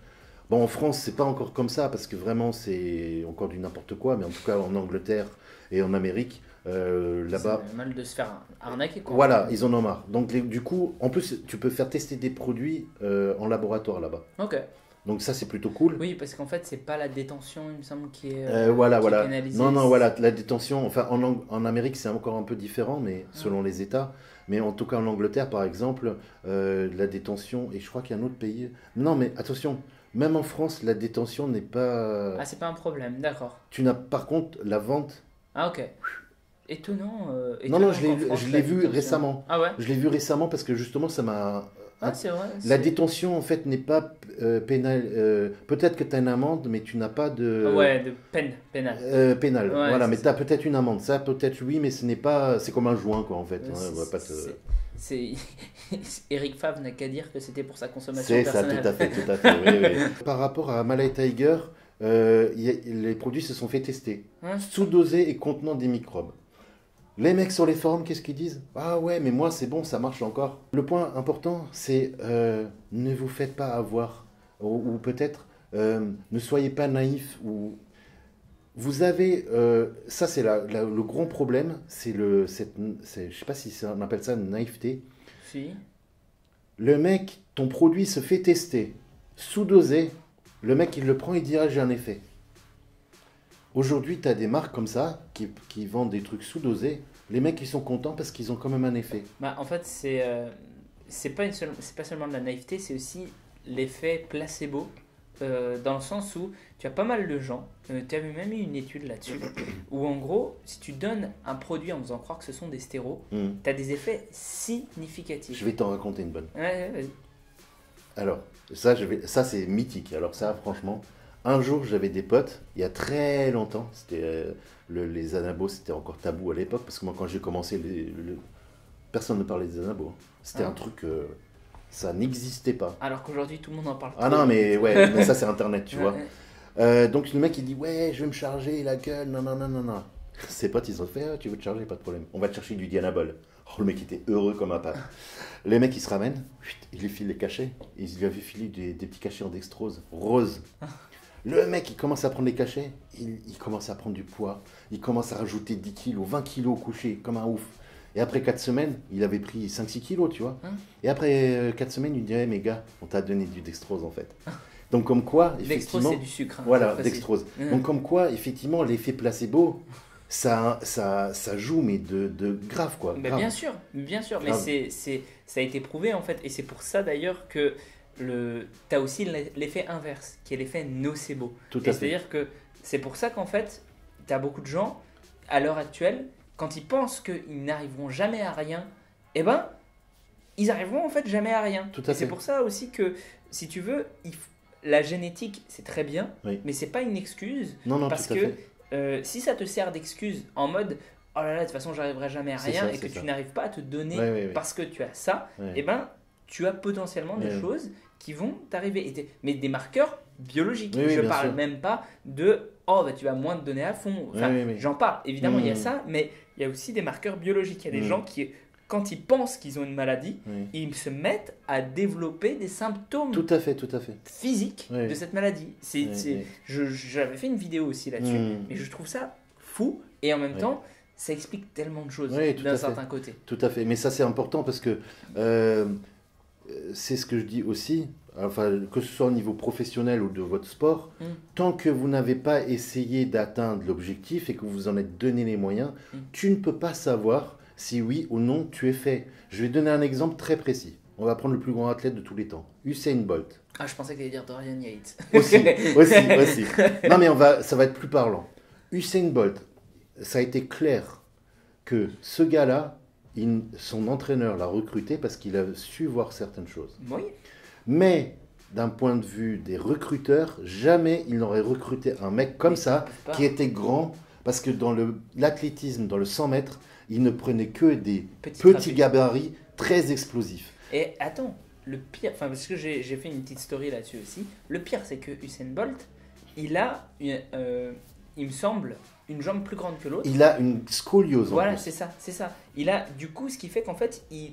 Bon, en France, c'est pas encore comme ça, parce que vraiment, c'est encore du n'importe quoi. Mais en tout cas, en Angleterre et en Amérique, là-bas... C'est mal de se faire arnaquer, quoi. Voilà, ils en ont marre. Donc, du coup, en plus, tu peux faire tester des produits en laboratoire là-bas. Ok. Donc ça, c'est plutôt cool. Oui, parce qu'en fait, c'est pas la détention, il me semble, qui est, voilà. pénalisée. Non, voilà, la détention, enfin, en Amérique, c'est encore un peu différent, mais selon les États. Mais en tout cas, en Angleterre, par exemple, la détention, et je crois qu'il y a un autre pays... Non, mais attention, même en France, la détention n'est pas... Ah, c'est pas un problème, d'accord. Tu n'as, par contre, la vente... Ah, ok. Étonnant. Non, je l'ai vu récemment. Ah ouais? Je l'ai vu récemment parce que justement, ça m'a... Ah, c'est vrai. La détention, en fait, n'est pas pénale. Peut-être que tu as une amende, mais tu n'as pas de... Ouais, de peine pénale. Pénale, Ouais, voilà, mais c'est tu as peut-être une amende. Ça, peut-être oui, mais ce n'est pas... C'est comme un joint, quoi, en fait. On va pas te... Eric Favre n'a qu'à dire que c'était pour sa consommation C'est ça, personnelle. tout à fait. Oui. Par rapport à Malay Tiger, les produits se sont fait tester. Ouais. Sous-dosés et contenant des microbes. Les mecs sur les forums, qu'est-ce qu'ils disent? Ah ouais, mais moi c'est bon, ça marche encore. Le point important, c'est ne vous faites pas avoir. Ou peut-être, ne soyez pas naïfs. Vous avez, ça c'est le gros problème, je ne sais pas si on appelle ça une naïveté. Si. Le mec, ton produit se fait tester, sous-dosé, le mec il le prend, il dit ah j'ai un effet. Aujourd'hui, tu as des marques comme ça qui vendent des trucs sous-dosés. Les mecs, ils sont contents parce qu'ils ont quand même un effet. Bah, en fait, c'est pas seulement de la naïveté, c'est aussi l'effet placebo. Dans le sens où tu as pas mal de gens, tu as même eu une étude là-dessus, où en gros, si tu donnes un produit en faisant croire que ce sont des stéros, tu as des effets significatifs. Je vais t'en raconter une bonne. Ouais, vas-y. Alors, ça c'est mythique. Alors ça, franchement, un jour, j'avais des potes, il y a très longtemps, c'était les anabos, c'était encore tabou à l'époque, parce que moi, quand j'ai commencé, personne ne parlait des anabos. C'était un truc... ça n'existait pas. Alors qu'aujourd'hui, tout le monde en parle. Ah non, mais ouais, mais ça c'est Internet, tu vois. Donc le mec, il dit, ouais, je vais me charger la gueule, non. Ses potes, ils ont fait, ah, tu veux te charger, pas de problème. On va te chercher du Dianabol. Oh, le mec était heureux comme un pape. Les mecs, ils se ramènent, il lui file les cachets. Et il lui avait filé des petits cachets en dextrose, rose. Le mec, il commence à prendre les cachets, il commence à prendre du poids, il commence à rajouter 10 kilos, 20 kilos au coucher, comme un ouf. Et après 4 semaines, il avait pris 5-6 kilos, tu vois. Et après 4 semaines, il me dit, hey, mes gars, on t'a donné du dextrose en fait. Donc comme quoi, effectivement... Dextrose, c'est du sucre. Hein, voilà, dextrose. Donc comme quoi, effectivement, l'effet placebo, ça joue, mais de grave, quoi. Mais grave. bien sûr. Mais Grave. ça a été prouvé, en fait. Et c'est pour ça, d'ailleurs, que tu as aussi l'effet inverse, qui est l'effet nocebo. Tout à fait. C'est-à-dire que c'est pour ça qu'en fait, tu as beaucoup de gens, à l'heure actuelle, quand ils pensent qu'ils n'arriveront jamais à rien, eh ben, ils arriveront en fait jamais à rien. Tout à fait. C'est pour ça aussi que, si tu veux, la génétique, c'est très bien, Oui. mais c'est pas une excuse. Non, parce tout à que fait. si ça te sert d'excuse en mode oh là là, de toute façon, j'arriverai jamais à C'est rien ça, et que c'est ça. tu n'arrives pas à te donner Oui. parce que tu as ça, Ouais. eh ben, tu as potentiellement des Oui. choses qui vont t'arriver. Mais des marqueurs biologiques. Oui, Je bien parle sûr. même pas de oh bah tu vas moins te donner à fond. Enfin, Oui. j'en parle. Évidemment, il y a Mm. ça, mais il y a aussi des marqueurs biologiques. Il y a des Mm. gens qui, quand ils pensent qu'ils ont une maladie, Oui. ils se mettent à développer des symptômes Tout à fait. physiques Oui. de cette maladie. Oui. J'avais fait une vidéo aussi là-dessus, Mm. mais je trouve ça fou. Et en même Oui. temps, ça explique tellement de choses Oui, tout d'un à fait. certain côté. Tout à fait. Mais ça, c'est important parce que euh, c'est ce que je dis aussi, enfin, que ce soit au niveau professionnel ou de votre sport, Mm. tant que vous n'avez pas essayé d'atteindre l'objectif et que vous vous en êtes donné les moyens, Mm. tu ne peux pas savoir si oui ou non tu es fait. Je vais donner un exemple très précis. On va prendre le plus grand athlète de tous les temps, Usain Bolt. Ah, je pensais que tu allais dire Dorian Yates. Aussi. Non, mais ça va être plus parlant. Usain Bolt, ça a été clair que ce gars-là, son entraîneur l'a recruté parce qu'il a su voir certaines choses. Oui. Mais d'un point de vue des recruteurs, jamais il n'aurait recruté un mec comme Mais ça, ils peuvent pas. qui était grand, parce que dans l'athlétisme, dans le 100 mètres, il ne prenait que des Petits petits trapèzes. gabarits très explosifs. Et attends, le pire, enfin parce que j'ai fait une petite story là-dessus aussi, le pire c'est que Usain Bolt, il a, il me semble, une jambe plus grande que l'autre. Il a une scoliose en Voilà, plus. c'est ça. Il a du coup ce qui fait qu'en fait il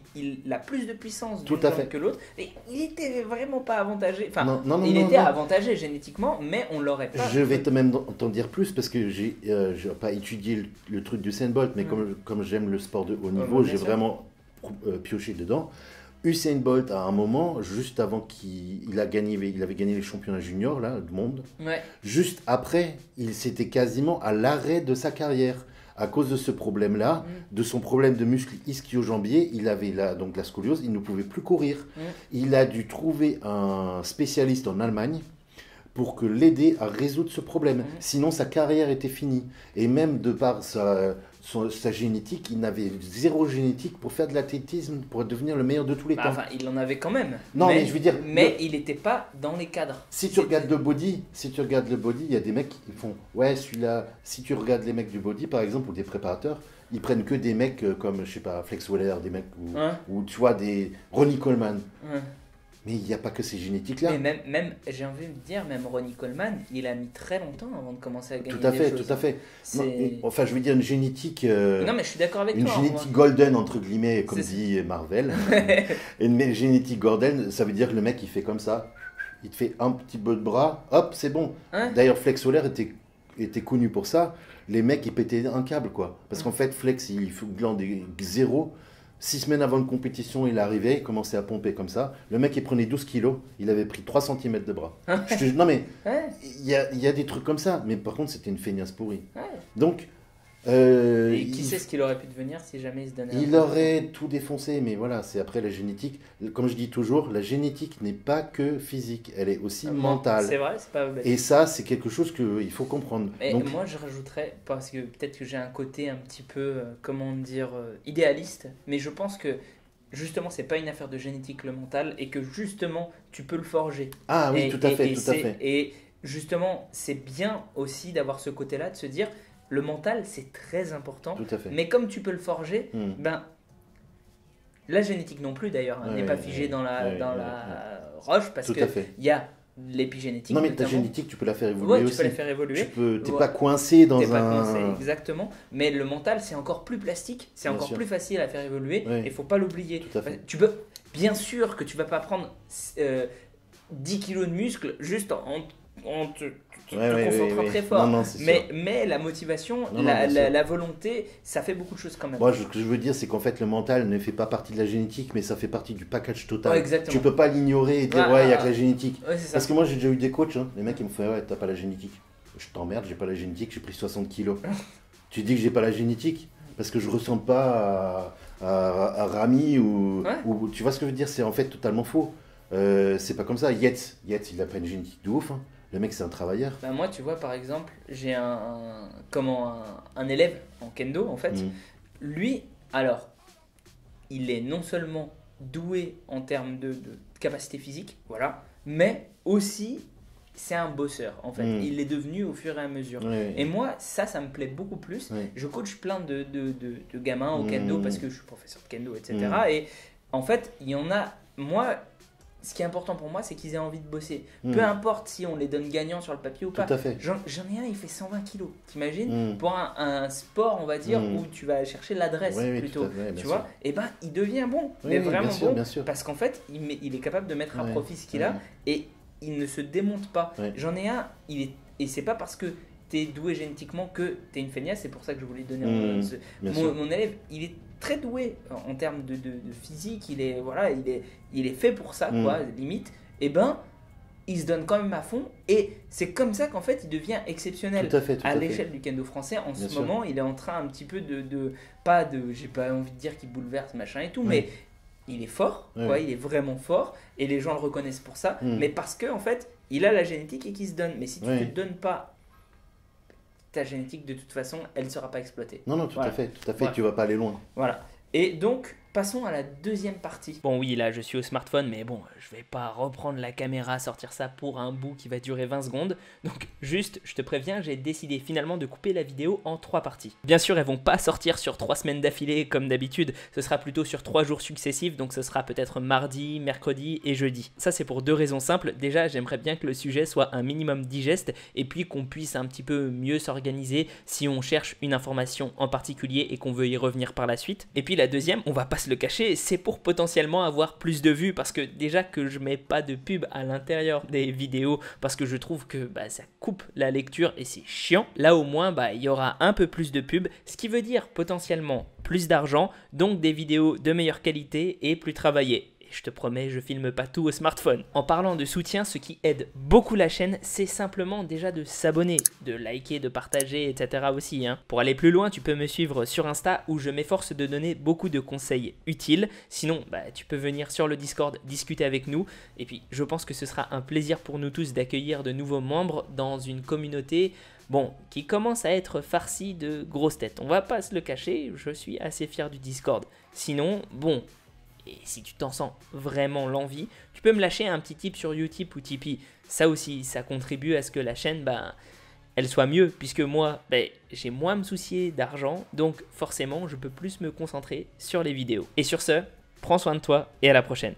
a plus de puissance Tout d'une à jambe fait. que l'autre. Et il était vraiment pas avantagé. Enfin, Non, il non, était non. avantagé génétiquement, mais on l'aurait pas. Je vais même t'en dire plus parce que j'ai pas étudié le truc du Usain Bolt, mais comme j'aime le sport de haut niveau, bien j'ai sûr. vraiment pioché dedans. Usain Bolt, à un moment, juste avant il avait gagné les championnats juniors là, du monde, Ouais. juste après, il s'était quasiment à l'arrêt de sa carrière. À cause de ce problème-là, de son problème de muscle ischio-jambier, il avait donc la scoliose, il ne pouvait plus courir. Il a dû trouver un spécialiste en Allemagne pour que l'aider à résoudre ce problème. Sinon, sa carrière était finie. Et même de par sa génétique, il n'avait zéro génétique pour faire de l'athlétisme, pour devenir le meilleur de tous les temps. Enfin, il en avait quand même. Non, mais je veux dire, Mais il n'était pas dans les cadres. Si tu regardes le body, il y a des mecs qui font ouais, celui-là. Si tu regardes les mecs du body, par exemple, ou des préparateurs, ils prennent que des mecs comme, je sais pas, Flex Weller, des mecs, ou tu vois, des Ronnie Coleman. Ouais. Mais il n'y a pas que ces génétiques-là. Mais même j'ai envie de dire, même Ronnie Coleman, il a mis très longtemps avant de commencer à gagner Tout à des fait, choses. tout à fait. Non, C'est- enfin, je veux dire une génétique. Non, mais je suis d'accord avec Une toi. génétique golden, entre guillemets, comme C'est- dit Marvel. Une génétique golden, ça veut dire que le mec, il fait comme ça. Il te fait un petit bout de bras, hop, c'est bon. Hein D'ailleurs, Flex Solaire était connu pour ça. Les mecs, ils pétaient un câble, quoi. Parce qu'en fait, Flex, il glandait zéro. 6 semaines avant une compétition, il arrivait, il commençait à pomper comme ça. Le mec, il prenait 12 kilos, il avait pris 3 cm de bras. Non, mais Ouais, il y a des trucs comme ça. Mais par contre, c'était une feignasse pourrie. ouais. Donc, Et qui sait ce qu'il aurait pu devenir si jamais il se donnait il un- aurait tout défoncé, mais voilà, c'est après la génétique. Comme je dis toujours, la génétique n'est pas que physique, elle est aussi C'est mentale. vrai, c'est pas bête. Et ça, c'est quelque chose qu'il faut comprendre. Et Donc, moi, je rajouterais, parce que peut-être que j'ai un côté un petit peu, comment dire, idéaliste, mais je pense que justement, c'est pas une affaire de génétique le mental et que justement, tu peux le forger. ah oui, Et- tout à et- fait, et tout à c'est- fait. Et justement, c'est bien aussi d'avoir ce côté-là, de se dire, le mental, c'est très important. Tout à fait. Mais comme tu peux le forger, Hmm. ben, la génétique non plus d'ailleurs, Ouais, n'est pas ouais, figée ouais, dans la, ouais, dans ouais, la roche parce Tout que à fait. il y a l'épigénétique. Non, mais ta notamment. génétique, tu peux la faire évoluer Ouais, tu aussi. peux la faire évoluer. T'es Ouais. pas coincé dans T'es pas un. coincé, exactement. Mais le mental, c'est encore plus plastique, c'est Bien encore sûr. plus facile à faire évoluer. Ouais. Et il faut pas l'oublier. Tout à fait. Tu peux, bien sûr que tu vas pas prendre 10 kilos de muscle juste en te Ouais, concentrant ouais. très fort. Non, non, c'est Mais la motivation, Non, non, bien sûr. la volonté, ça fait beaucoup de choses quand même. Moi, ce que je veux dire, c'est qu'en fait, le mental ne fait pas partie de la génétique, mais ça fait partie du package total. Ouais, exactement. Tu peux pas l'ignorer et dire, Ouais, ouais, il y a que la génétique. Ouais, c'est ça. Parce que moi, j'ai déjà eu des coachs, hein. Les mecs, ils me font, ouais, t'as pas la génétique. Je t'emmerde, j'ai pas la génétique, j'ai pris 60 kilos. Tu dis que j'ai pas la génétique parce que je ressemble pas à Rami Ouais. ou. Tu vois ce que je veux dire? C'est en fait totalement faux. C'est pas comme ça. Yates, il a pas une génétique de ouf, hein. Le mec, c'est un travailleur. Bah, moi, tu vois, par exemple, j'ai un élève en kendo, en fait. Mm. Lui, alors, il est non seulement doué en termes de capacité physique, voilà, mais aussi, c'est un bosseur, en fait. Mm. Il est devenu au fur et à mesure. Ouais. Et moi, ça me plaît beaucoup plus. Ouais. Je coach plein de gamins au kendo Mm. parce que je suis professeur de kendo, etc. Et en fait, il y en a, moi, ce qui est important pour moi, c'est qu'ils aient envie de bosser. Mm. Peu importe si on les donne gagnants sur le papier ou pas. Tout à fait. J'en ai un, il fait 120 kilos. T'imagines? Mm. Pour un sport, on va dire, Mm. où tu vas chercher l'adresse Oui, oui, plutôt. tout à fait, bien Tu sûr. vois? Et ben, il devient bon. Oui, mais oui, vraiment bien sûr, bon. bien sûr. Parce qu'en fait, il est capable de mettre à Ouais, profit ce qu'il a ouais. et il ne se démonte pas. Ouais. J'en ai un, et c'est pas parce que t'es doué génétiquement que t'es une feignasse. C'est pour ça que je voulais donner mon élève. Il est très doué en termes de physique. Il est fait pour ça, quoi, limite. Et ben, il se donne quand même à fond. Et c'est comme ça qu'en fait, il devient exceptionnel. Tout à fait. À l'échelle du kendo français, en ce moment, il est en train un petit peu j'ai pas envie de dire qu'il bouleverse, machin et tout, mais il est fort, quoi, il est vraiment fort. Et les gens le reconnaissent pour ça. Mais parce que, en fait, il a la génétique et qu'il se donne. Mais si tu ne te donnes pas ta génétique, de toute façon, elle ne sera pas exploitée. Non, tout à fait. Voilà. Tu vas pas aller loin. Voilà. Et donc, passons à la deuxième partie. Bon, oui, là, je suis au smartphone, mais bon, je vais pas reprendre la caméra, sortir ça pour un bout qui va durer 20 secondes. Donc, juste, je te préviens, j'ai décidé finalement de couper la vidéo en 3 parties. Bien sûr, elles vont pas sortir sur 3 semaines d'affilée comme d'habitude. Ce sera plutôt sur 3 jours successifs, donc ce sera peut-être mardi, mercredi et jeudi. Ça, c'est pour 2 raisons simples. Déjà, j'aimerais bien que le sujet soit un minimum digeste et puis qu'on puisse un petit peu mieux s'organiser si on cherche une information en particulier et qu'on veut y revenir par la suite. Et puis la deuxième, on va pas se le cacher, c'est pour potentiellement avoir plus de vues parce que déjà que je mets pas de pub à l'intérieur des vidéos parce que je trouve que ça coupe la lecture et c'est chiant. Là au moins il y aura un peu plus de pub, ce qui veut dire potentiellement plus d'argent, donc des vidéos de meilleure qualité et plus travaillées. Je te promets, je filme pas tout au smartphone. En parlant de soutien, ce qui aide beaucoup la chaîne, c'est simplement déjà de s'abonner, de liker, de partager, etc. aussi. Pour aller plus loin, tu peux me suivre sur Insta où je m'efforce de donner beaucoup de conseils utiles. Sinon, tu peux venir sur le Discord discuter avec nous. Et puis, je pense que ce sera un plaisir pour nous tous d'accueillir de nouveaux membres dans une communauté qui commence à être farcie de grosses têtes. On va pas se le cacher, je suis assez fier du Discord. Sinon, et si tu t'en sens vraiment l'envie, tu peux me lâcher un petit tip sur Utip ou Tipeee. Ça aussi, ça contribue à ce que la chaîne, elle soit mieux. Puisque moi, j'ai moins à me soucier d'argent. Donc forcément, je peux plus me concentrer sur les vidéos. Et sur ce, prends soin de toi et à la prochaine.